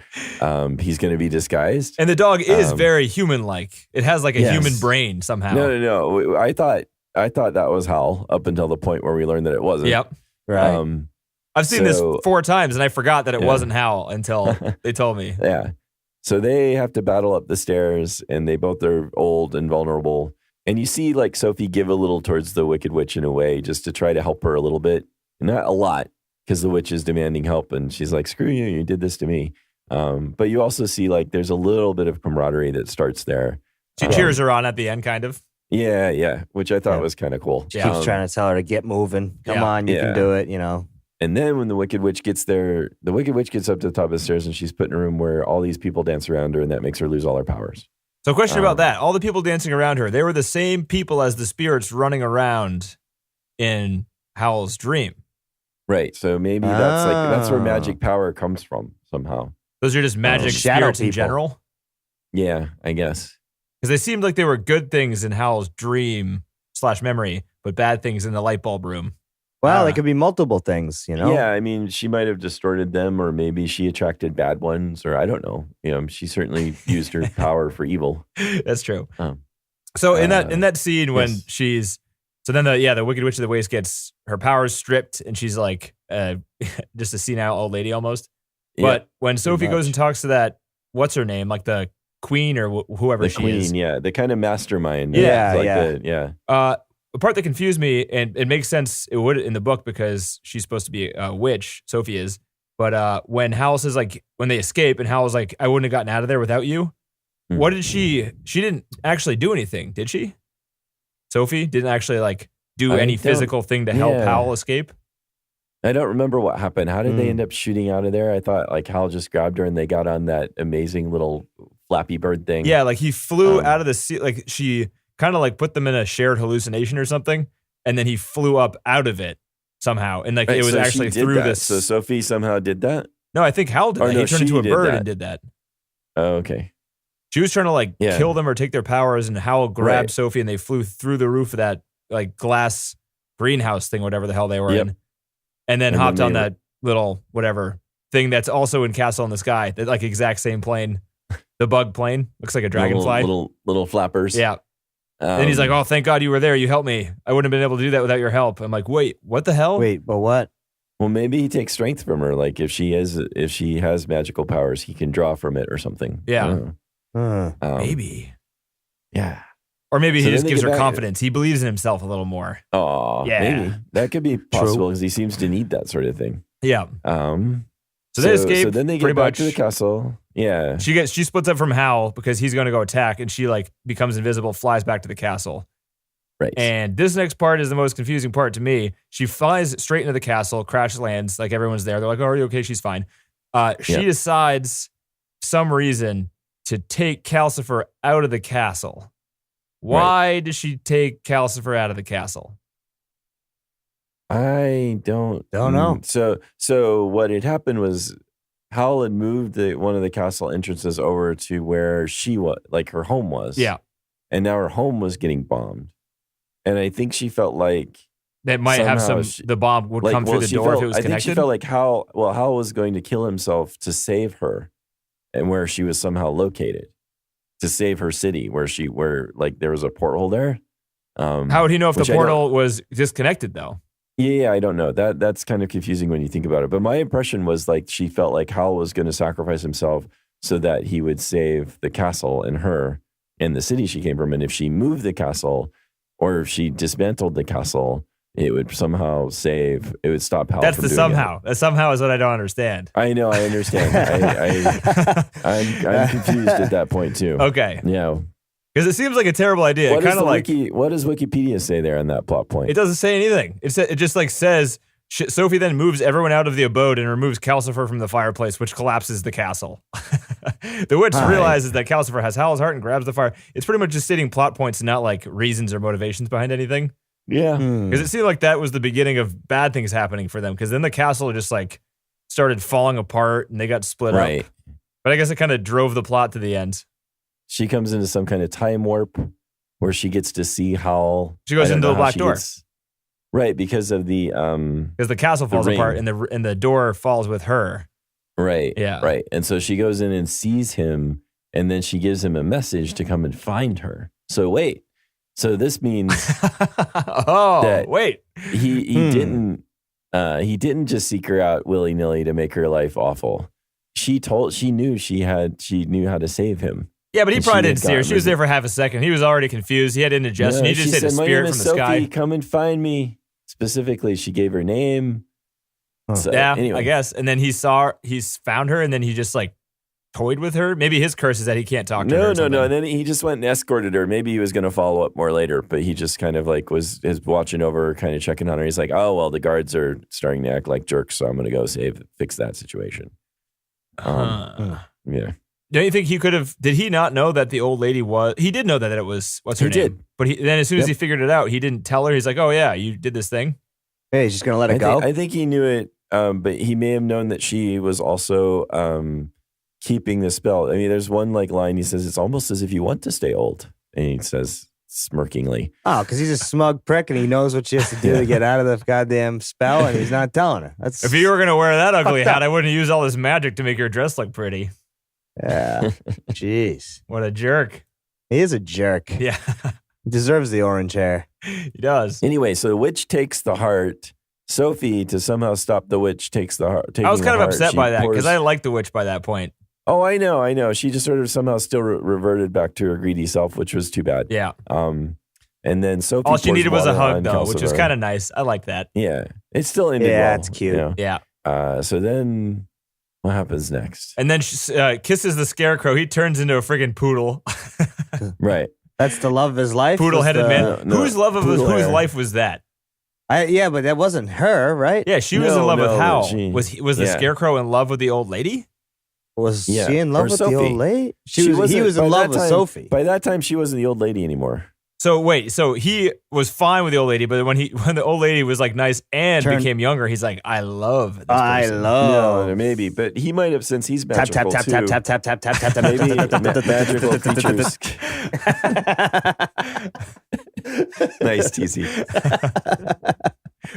he's going to be disguised. And the dog is very human-like. It has like a Yes. human brain somehow. No. I thought that was Howl up until the point where we learned that it wasn't. Yep. Right. I've seen this So- 4 times and I forgot that it Yeah. wasn't Howl until they told me. Yeah. So they have to battle up the stairs, and they both are old and vulnerable. And you see like Sophie give a little towards the Wicked Witch in a way, just to try to help her a little bit. Not a lot, because the witch is demanding help, and she's like, screw you, you did this to me. But you also see like there's a little bit of camaraderie that starts there. She cheers her on at the end, kind of. Yeah, which I thought Yeah. was kind of cool. Yeah. Keeps trying to tell her to get moving. Come Yeah. on, you Yeah. can do it, you know. And then when the Wicked Witch gets there, the Wicked Witch gets up to the top of the stairs, and she's put in a room where all these people dance around her, and that makes her lose all her powers. So question about that. All the people dancing around her, they were the same people as the spirits running around in Howl's dream. Right. So maybe that's where Ah. magic power comes from somehow. Those are just magic shadow spirits in people. general. Yeah, I guess. Because they seemed like they were good things in Howl's dream / memory, but bad things in the light bulb room. Well, Ah. it could be multiple things, you know? Yeah, I mean, she might have distorted them, or maybe she attracted bad ones, or I don't know. She certainly used her power for evil. That's true. Um, So in that scene when yes. she's the Wicked Witch of the Waste gets her powers stripped and she's like just a senile old lady almost. Yeah, But when Sophie goes much. and talks to that, what's her name? Like the queen or whoever The she queen, is. yeah, the kind of mastermind. Yeah, like yeah. The part that confused me, and it makes sense, it would in the book because she's supposed to be a witch, Sophie is. But when Howl says, like, when they escape, and Howl's like, I wouldn't have gotten out of there without you. What did she didn't actually do anything, did she? Sophie didn't actually, like, do any physical thing to help Howl escape? I don't remember what happened. How did they end up shooting out of there? I thought, like, Hal just grabbed her and they got on that amazing little Flappy Bird thing. Yeah, like, he flew out of the sea, like, she kind of, like, put them in a shared hallucination or something, and then he flew up out of it somehow, and, like, it was actually through this. So Sophie somehow did that? No, I think Hal did that. He turned into a bird and did that. Oh, okay. She was trying to, like, kill them or take their powers, and Hal grabbed Sophie, and they flew through the roof of that, like, glass greenhouse thing, whatever the hell they were in, and then hopped on that little whatever thing that's also in Castle in the Sky, that, like, exact same plane, the bug plane, looks like a dragonfly. Little flappers. Yeah. And he's like, oh, thank God you were there. You helped me. I wouldn't have been able to do that without your help. I'm like, wait, what the hell? Wait, but what? Well, maybe he takes strength from her. Like, if she has magical powers, he can draw from it or something. Yeah. Maybe. Yeah. Or maybe he just gives her confidence. He believes in himself a little more. Oh, yeah. Maybe. That could be possible because he seems to need that sort of thing. Yeah. So they escape. So then they get back to the castle. Yeah. She splits up from Howl because he's going to go attack, and she, like, becomes invisible, flies back to the castle. Right. And this next part is the most confusing part to me. She flies straight into the castle, crash lands, like, everyone's there. They're like, oh, are you okay? She's fine. She decides, for some reason, to take Calcifer out of the castle. Why does she take Calcifer out of the castle? I don't know. So what had happened was Howl had moved one of the castle entrances over to where she was, like, her home was. Yeah. And now her home was getting bombed. And I think she felt like that might have the bomb would come through the door if it was connected. I think she felt like Howl was going to kill himself to save her and where she was somehow located, to save her city where like there was a porthole there. How would he know if the portal was disconnected though? Yeah, I don't know. That's kind of confusing when you think about it. But my impression was, like, she felt like Howl was going to sacrifice himself so that he would save the castle and her and the city she came from. And if she moved the castle or if she dismantled the castle, it would somehow it would stop Howl. That's the somehow. That somehow is what I don't understand. I know, I understand. I'm confused at that point too. Okay. Yeah. Because it seems like a terrible idea. What does Wikipedia say there on that plot point? It doesn't say anything. It just, like, says Sophie then moves everyone out of the abode and removes Calcifer from the fireplace, which collapses the castle. The witch realizes that Calcifer has Howl's heart and grabs the fire. It's pretty much just stating plot points and not, like, reasons or motivations behind anything. Yeah. Because it seemed like that was the beginning of bad things happening for them. Because then the castle just, like, started falling apart and they got split up. But I guess it kind of drove the plot to the end. She comes into some kind of time warp where she gets to see Howl. She goes into the black door. Right, because of the because the castle falls apart and the door falls with her. Right. Yeah. Right. And so she goes in and sees him, and then she gives him a message to come and find her. So wait. So this means he didn't just seek her out willy-nilly to make her life awful. She knew how to save him. Yeah, but he probably didn't see her. She was there for half a second. He was already confused. He had indigestion. He just hit a spirit from the sky. Come and find me. Specifically, she gave her name. So, yeah, anyway. I guess. And then he's found her, and then he just, like, toyed with her. Maybe his curse is that he can't talk to her. No. And then he just went and escorted her. Maybe he was going to follow up more later, but he just kind of, like, was watching over her, kind of checking on her. He's like, oh, well, the guards are starting to act like jerks, so I'm going to go fix that situation. Yeah. Don't you think he could have? Did he not know that the old lady was? He did know that it was. What's her name? He did. But then as soon as he figured it out, he didn't tell her. He's like, "Oh yeah, you did this thing." Hey, he's just gonna let it go. I think he knew it, but he may have known that she was also keeping the spell. I mean, there's one, like, line he says, "It's almost as if you want to stay old," and he says smirkingly, "Oh, because he's a smug prick and he knows what she has to do to get out of the goddamn spell, and he's not telling her." That's if you were gonna wear that ugly hat, I wouldn't use all this magic to make your dress look pretty. Yeah. Jeez. What a jerk. He is a jerk. Yeah. He deserves the orange hair. He does. Anyway, so the witch takes the heart. Sophie, to somehow stop the witch, takes the heart. I was kind of upset by that because I liked the witch by that point. Oh, I know. She just sort of somehow still reverted back to her greedy self, which was too bad. Yeah. And then Sophie. All she needed was a hug, though, which was Calcifer. kind of nice. I like that. Yeah, it still ended Yeah, well. it's cute. You know? Yeah. So then, what happens next? And then she kisses the scarecrow. He turns into a friggin' poodle. Right. That's the love of his life. Poodle-headed man. No, Whose love of poodle whose hair. life was that? Yeah, but that wasn't her, right? Yeah, she was in No, love with no, Howl. she- Was the yeah. scarecrow in love with the old lady? Was Yeah, she in love or with the Sophie. old lady? He was wasn't- by in love that with time- Sophie. By that time, she wasn't the old lady anymore. So wait, so he was fine with the old lady, but when the old lady was like nice and became younger, he's like, I love this person. No, maybe, but he might have since he's Tap magical tap tap too. tap tap tap tap tap tap. Maybe magical creatures. Nice, TC.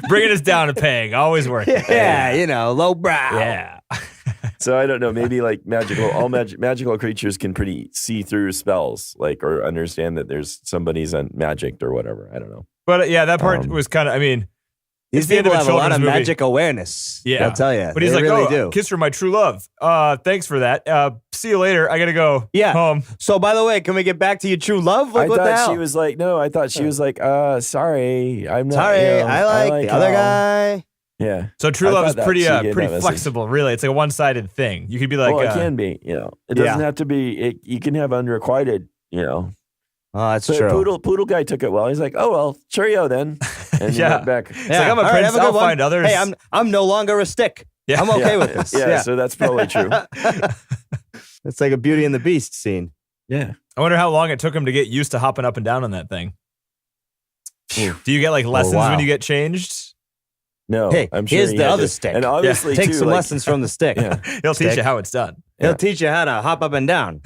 Bringing us down a peg, always working. Yeah, low brow. Yeah. So I don't know. Maybe like magical creatures can pretty see through spells, or understand that there's somebody's magicked or whatever. I don't know. But that part was kind of. I mean, These it's the end people of a have a lot children's of movie. magic awareness. Yeah, I'll tell you. But he's they like, really oh, do. kiss for my true love. Thanks for that. See you later. I gotta go. Yeah. Home. So, by the way, can we get back to your true love? I What the thought hell? she was like, no. I thought she was like, sorry, I'm not. Sorry, you know, I like the other Hal. guy. Yeah. So true I love thought is that pretty she gave that pretty message. flexible. Really, it's like a one-sided thing. You could be like, Well, it can be. It doesn't have to be. You can have unrequited. Oh, that's So true. poodle guy took it well. He's like, oh well, cheerio then. And he Yeah. went back. It's like, I'm a All right, prince. have a good I'll one. find others. Hey, I'm no longer a stick. Yeah. I'm okay with this. Yeah, so that's probably true. It's like a Beauty and the Beast scene. Yeah. I wonder how long it took him to get used to hopping up and down on that thing. Do you get like lessons wow. when you get changed? No, Hey, I'm sure here's he the had other to- stick. And obviously, Take too, some like- lessons from the stick. Yeah. He'll teach Stick. you how it's done. He'll teach you how to hop up and down.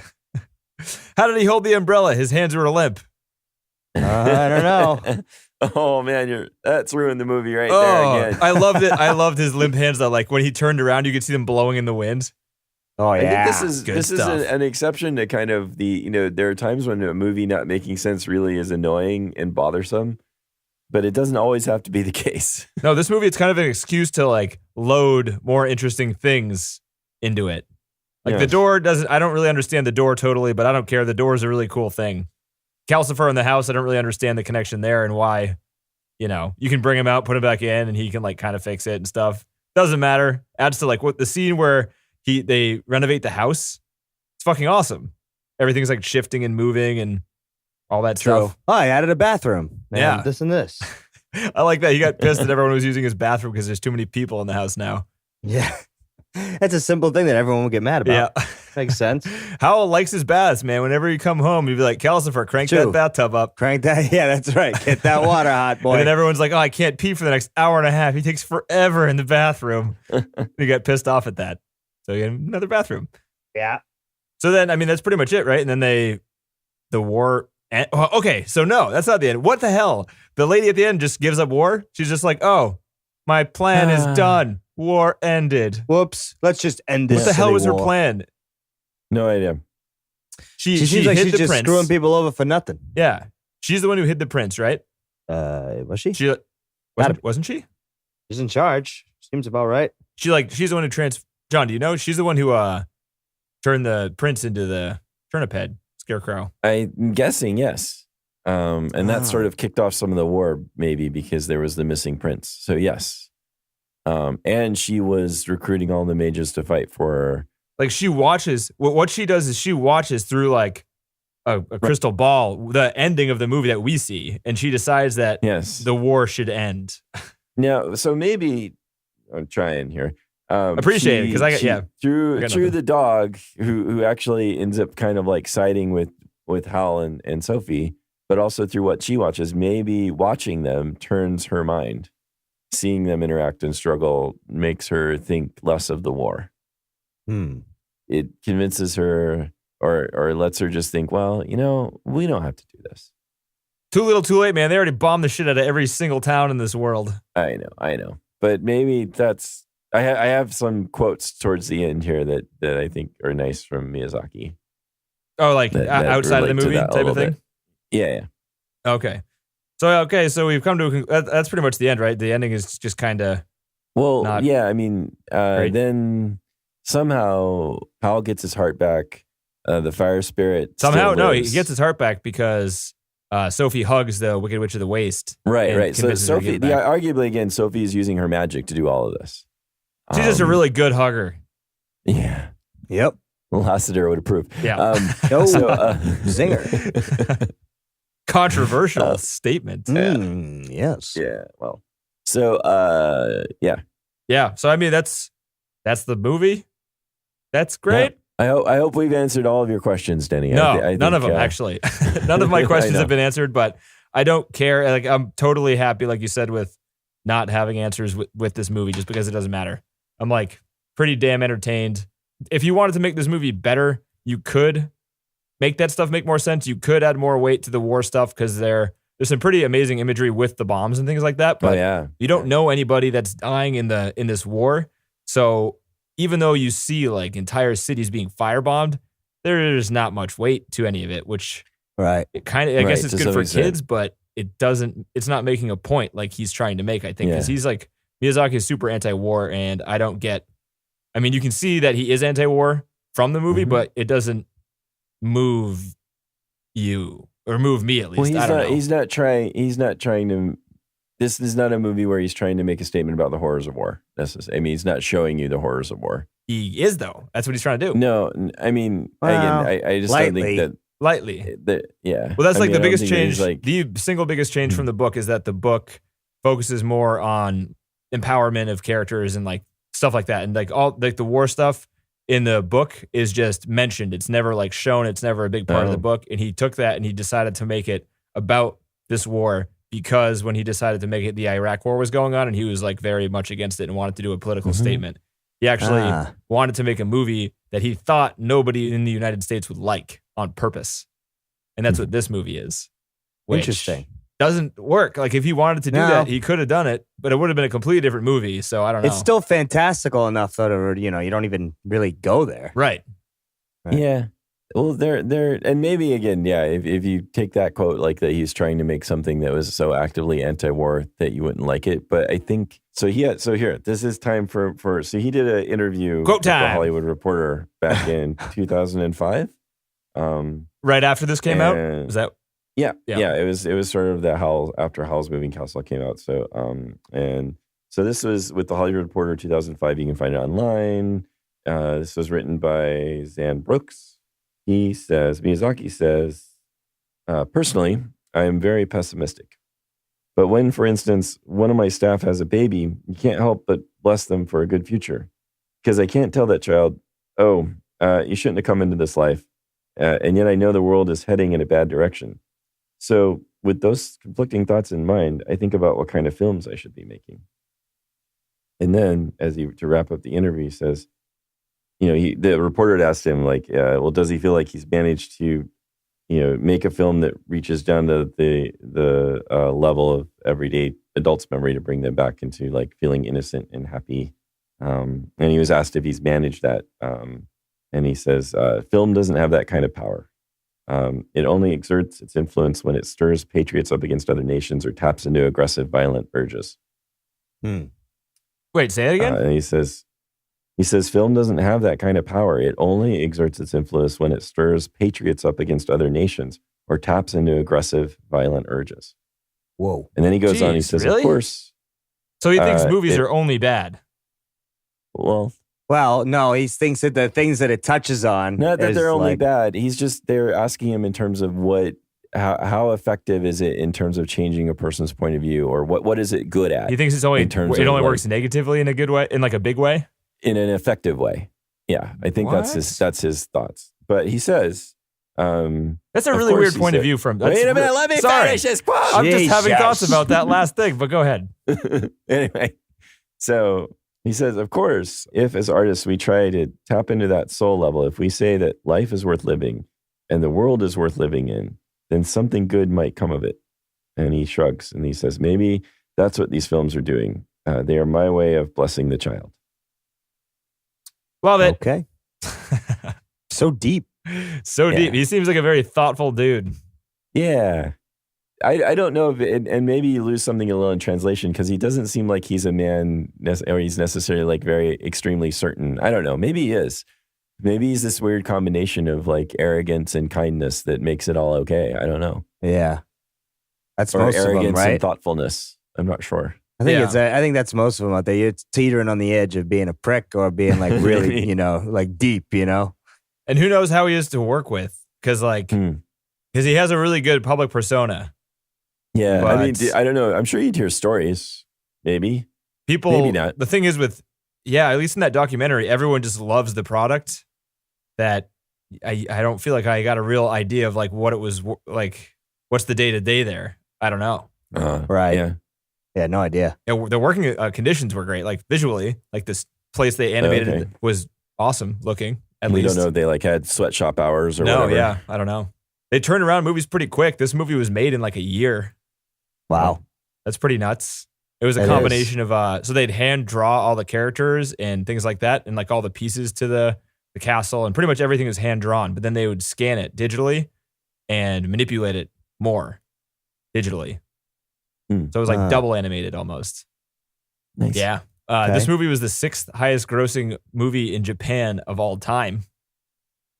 How did he hold the umbrella? His hands were limp. I don't know. Oh man, that's ruined the movie right Oh, there again. I loved it. I loved his limp hands though. Like when he turned around, you could see them blowing in the wind. Oh, I yeah. think good this is stuff. an exception to kind of the there are times when a movie not making sense really is annoying and bothersome, but it doesn't always have to be the case. No, this movie, it's kind of an excuse to like load more interesting things into it. Like Yeah. the door doesn't, I don't really understand the door totally, but I don't care. The door is a really cool thing. Calcifer in the house, I don't really understand the connection there and why, you can bring him out, put him back in, and he can like kind of fix it and stuff. Doesn't matter. Adds to like what the scene where they renovate the house. It's fucking awesome. Everything's like shifting and moving and all that stuff. Oh, I added a bathroom. Man, Yeah. This and this. I like that. He got pissed that everyone was using his bathroom because there's too many people in the house now. Yeah. That's a simple thing that everyone will get mad about. Yeah. Makes sense. Howl likes his baths, man. Whenever you come home, you'd be like, Calcifer, crank True. that bathtub up. Crank that. Yeah, that's right. Get that water hot, boy. And then everyone's like, oh, I can't pee for the next hour and a half. He takes forever in the bathroom. You got pissed off at that. So you get another bathroom. Yeah. So then, I mean, that's pretty much it, right? And then the war. Okay, so no, that's not the end. What the hell? The lady at the end just gives up war. She's just like, oh, my plan is done. War ended. Whoops. Let's just end this. What the hell silly was her war. plan? No idea. She She seems like hid she's the just prince. screwing people over for nothing. Yeah, she's the one who hid the prince, right? Was she? She wasn't she? She's in charge. Seems about right. She's the one who John, do you know? She's the one who turned the prince into the turnip head scarecrow. I'm guessing yes. And that sort of kicked off some of the war, maybe because there was the missing prince. So yes. And she was recruiting all the mages to fight for her. Like she watches what she does is she watches through like a crystal ball the ending of the movie that we see, and she decides that Yes. the war should end. Now, so maybe I'm trying here. Appreciate it, 'cause I got- yeah. through I got through nothing. the dog who actually ends up kind of like siding with Hal and Sophie, but also through what she watches. Maybe watching them turns her mind. Seeing them interact and struggle makes her think less of the war. It convinces her or lets her just think, well, we don't have to do this. Too little, too late, man. They already bombed the shit out of every single town in this world. I know. But maybe that's I have some quotes towards the end here that I think are nice from Miyazaki. Oh, like That outside of the relate to movie that a type of little thing. bit. Yeah. Okay. So we've come to that's pretty much the end, right? The ending is just kind of Well, Not yeah. I mean, great. then somehow Howl gets his heart back. The fire spirit Somehow, still no, he lives. gets his heart back because Sophie hugs the Wicked Witch of the Waste. Right, and right. So convinces her to Sophie, give it back. arguably again, Sophie is using her magic to do all of this. She's just a really good hugger. Yeah. Yep. Lassiter would approve. Yeah. No. So, Zinger. Controversial statement. Yes. Yeah. Well. So yeah. Yeah. So I mean, that's the movie. That's great. I hope we've answered all of your questions, Denny. No, I none of them actually. None of my questions know. have been answered, but I don't care. Like I'm totally happy, like you said, with not having answers with this movie, just because it doesn't matter. I'm like pretty damn entertained. If you wanted to make this movie better, you could make that stuff make more sense. You could add more weight to the war stuff because there's some pretty amazing imagery with the bombs and things like that. But you don't know anybody that's dying in this war. So even though you see like entire cities being firebombed, there's not much weight to any of it, which it kind of, I guess it's good for kids, but it's not making a point like he's trying to make, I think, because he's like, Miyazaki is super anti-war, and I mean, you can see that he is anti-war from the movie, but it doesn't move you or move me at least. Well, he's not trying to. This is not a movie where he's trying to make a statement about the horrors of war. I mean, he's not showing you the horrors of war. He is, though. That's what he's trying to do. No, I mean, again, I just don't think that. Lightly. Yeah. Well, that's like the biggest change. Like, the single biggest change from the book is that the book focuses more on empowerment of characters and like stuff like that. And like all like the war stuff in the book is just mentioned. It's never like shown. It's never a big part of the book. And he took that and he decided to make it about this war because when he decided to make it, the Iraq war was going on and he was like very much against it and wanted to do a political statement. He actually wanted to make a movie that he thought nobody in the United States would like on purpose. And that's what this movie is. Interesting. Doesn't work. Like if he wanted to do that, he could have done it, but it would have been a completely different movie. So I don't know. It's still fantastical enough though to, you don't even really go there. Right. Yeah. Well, they're and maybe again, if you take that quote like that, he's trying to make something that was so actively anti-war that you wouldn't like it. But I think so. Here, this is time for. So he did an interview Quote with the time. Hollywood Reporter back in 2005. Right after this came out, was that? Yeah. It was sort of after Howl's Moving Castle came out. So so this was with the Hollywood Reporter 2005. You can find it online. This was written by Zan Brooks. Miyazaki says, personally, I am very pessimistic. But when, for instance, one of my staff has a baby, you can't help but bless them for a good future. Because I can't tell that child, you shouldn't have come into this life. And yet I know the world is heading in a bad direction. So with those conflicting thoughts in mind, I think about what kind of films I should be making. And then, to wrap up the interview, he says, the reporter had asked him, like, well, does he feel like he's managed to, make a film that reaches down to the level of everyday adults' memory to bring them back into like feeling innocent and happy? And he was asked if he's managed that. And he says, film doesn't have that kind of power. It only exerts its influence when it stirs patriots up against other nations or taps into aggressive, violent urges. Wait, say it again? And he says, film doesn't have that kind of power. It only exerts its influence when it stirs patriots up against other nations or taps into aggressive, violent urges. Whoa. And then he goes on, he says, really? Of course. So he thinks movies are only bad. Well, no, he thinks that the things that it touches on. Not that they're only bad. They're asking him in terms of how effective is it in terms of changing a person's point of view, or what is it good at? He thinks it only works negatively in a good way, in like a big way? In an effective way. Yeah, I think that's his thoughts. But he says, that's a really weird point of view from. Wait a minute, let me finish this quote. I'm just having thoughts about that last thing, but go ahead. Anyway, so he says, of course, if as artists we try to tap into that soul level, if we say that life is worth living and the world is worth living in, then something good might come of it. And he shrugs and he says, maybe that's what these films are doing. They are my way of blessing the child. Love it. Okay. So deep. So deep. He seems like a very thoughtful dude. Yeah. I don't know if it, and maybe you lose something a little in translation because he doesn't seem like he's a man or he's necessarily like very extremely certain. I don't know. Maybe he is. Maybe he's this weird combination of like arrogance and kindness that makes it all okay. I don't know. Yeah. That's Or most of them, arrogance right? and thoughtfulness. I'm not sure. I think Yeah. I think that's most of them out there. You're teetering on the edge of being a prick or being like really, like deep, And who knows how he is to work with? Because he has a really good public persona. Yeah, But- I mean, I don't know. I'm sure you'd hear stories. Maybe. People, Maybe not. The thing is with, at least in that documentary, everyone just loves the product. That I don't feel like I got a real idea of like what it was like. What's the day to day there? I don't know. Right. Yeah. Yeah, no idea. Yeah, the working conditions were great. Like visually, like this place they animated Okay. was awesome looking. At We least don't know if they like had sweatshop hours or No, whatever. yeah, I don't know. They turned around movies pretty quick. This movie was made in like a year. Wow. That's pretty nuts. It was a It is. combination of so they'd hand draw all the characters and things like that, and like all the pieces to the castle, and pretty much everything was hand drawn. But then they would scan it digitally and manipulate it more digitally. Hmm. So it was like double animated almost. Nice. Yeah. Okay. This movie was the 6th highest grossing movie in Japan of all time.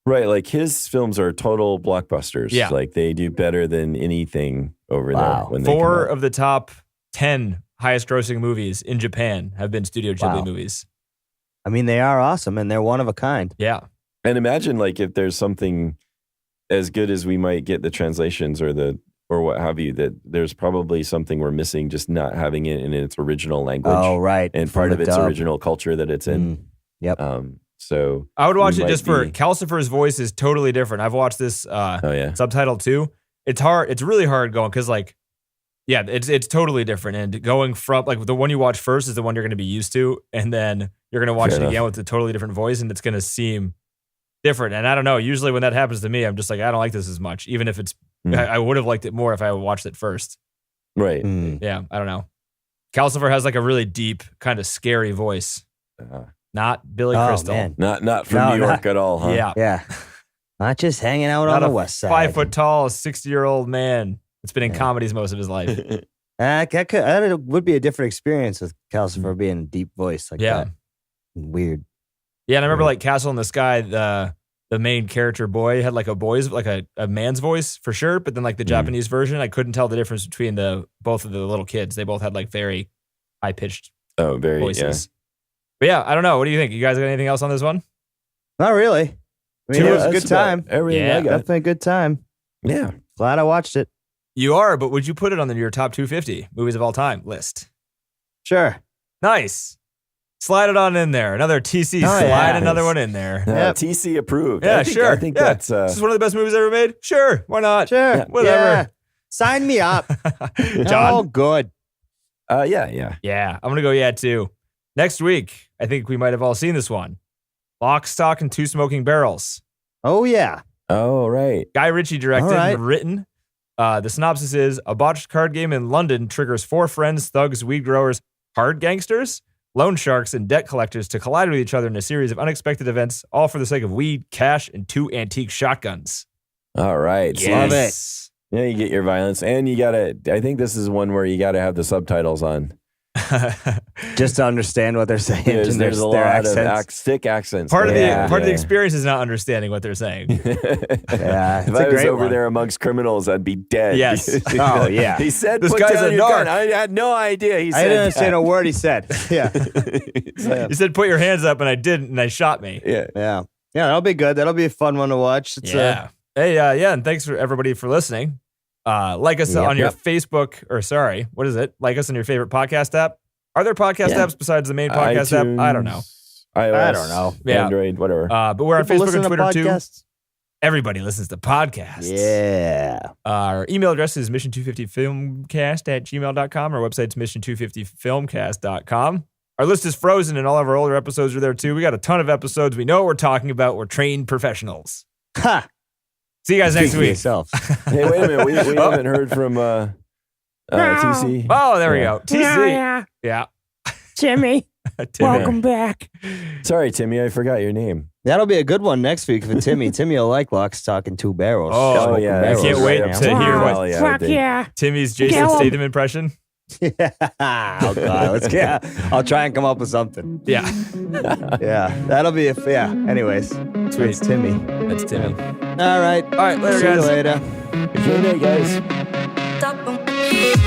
Right. Like his films are total blockbusters. Yeah. Like they do better than anything over Wow. there when they 4 come out. of the top 10 highest grossing movies in Japan have been Studio Ghibli Wow. movies. I mean, they are awesome and they're one of a kind. Yeah. And imagine like if there's something as good as we might get the translations or what have you, that there's probably something we're missing just not having it in its original language. Oh, right. And From part the of its dub. original culture that it's in. Mm. Yep. So I would watch we it might just for be- Calcifer's voice is totally different. I've watched this Oh yeah. subtitle too. It's hard. It's really hard going because it's totally different. And going from like the one you watch first is the one you're going to be used to, and then you're going to watch Fair it enough. again with a totally different voice, and it's going to seem different. And I don't know. Usually when that happens to me, I'm just like, I don't like this as much, even if it's. Mm. I would have liked it more if I watched it first. Right. Mm. Yeah, I don't know. Calcifer has like a really deep, kind of scary voice. Not Billy Oh, Crystal. man. Not from No, New York at all, huh? Yeah. Yeah. Not just hanging out Not on the a west side. 5 foot tall, 60-year-old man that's been in Yeah. comedies most of his life. That would be a different experience with Calcifer being a deep voice like Yeah. that. Weird. Yeah, and I remember like Castle in the Sky, the main character boy had like a man's voice for sure, but then like the Japanese version, I couldn't tell the difference between both of the little kids. They both had like very high pitched Oh, very voices. But yeah, I don't know. What do you think? You guys got anything else on this one? Not really. I mean, it was a that's good time. about everything Yeah. I got. Definitely a good time. Yeah. Glad I watched it. You are, but would you put it on your top 250 movies of all time list? Sure. Nice. Slide it on in there. Another TC. Oh, Slide yeah. another one in there. Yeah, Yep. TC approved. Yeah, I think, sure. I think Yeah. that's This is one of the best movies ever made. Sure, why not? Sure. Whatever. Yeah. Sign me up. John. Oh, good. yeah. Yeah, I'm gonna go yeah too. Next week, I think we might have all seen this one. Lock, Stock, and Two Smoking Barrels. Oh, yeah. Oh, right. Guy Ritchie directed All right. and written. The synopsis is a botched card game in London triggers 4 friends, thugs, weed growers, hard gangsters, loan sharks, and debt collectors to collide with each other in a series of unexpected events, all for the sake of weed, cash, and 2 antique shotguns. All right. So Love it. Yes. yeah, you get your violence. And you got to, I think this is one where you got to have the subtitles on. Just to understand what they're saying. There's, and there's a their lot of accents. thick accents. Part of Yeah. the experience is not understanding what they're saying. Yeah, If it's I a was great over one. there amongst criminals, I'd be dead. Yes. Oh, yeah. He said, This "Put guy's down a your narc." gun." I had no idea. He I said didn't understand that. a word he said. Yeah. He said, "Put your hands up," and I didn't, and I shot me. Yeah. Yeah. Yeah, that'll be good. That'll be a fun one to watch. It's Yeah. Hey, yeah, and thanks for everybody for listening. Like us Yep. on your Facebook, or sorry, what is it? Like us on your favorite podcast app. Are there podcast Yeah. apps besides the main podcast app? I don't know. iOS, I don't know. Yeah. Android, whatever. But we're on People Facebook listen and to Twitter too. podcasts? Everybody listens to podcasts. Yeah. Our email address is mission250filmcast@gmail.com. Our website's mission250filmcast.com. Our list is frozen and all of our older episodes are there too. We got a ton of episodes. We know what we're talking about. We're trained professionals. Ha! See you guys next Speak for week. yourself. Hey, wait a minute. We haven't heard from TC. Oh, there we Yeah. go. TC. Yeah. Timmy, Timmy. welcome back. Sorry, Timmy. I forgot your name. That'll be a good one next week for Timmy. Timmy will like Locks Talking Two Barrels. Oh, Smoking yeah. barrels. I can't wait Right to now. hear Hell what yeah, Fuck dude. yeah. Timmy's Jason Kill him. Statham impression. Oh God, let's get. I'll try and come up with something. Yeah. Yeah, that'll be yeah. Anyways, Sweet. it's Timmy. That's Timmy. All right, All right, later, see you guys. later. Good night, guys. Stop 'em.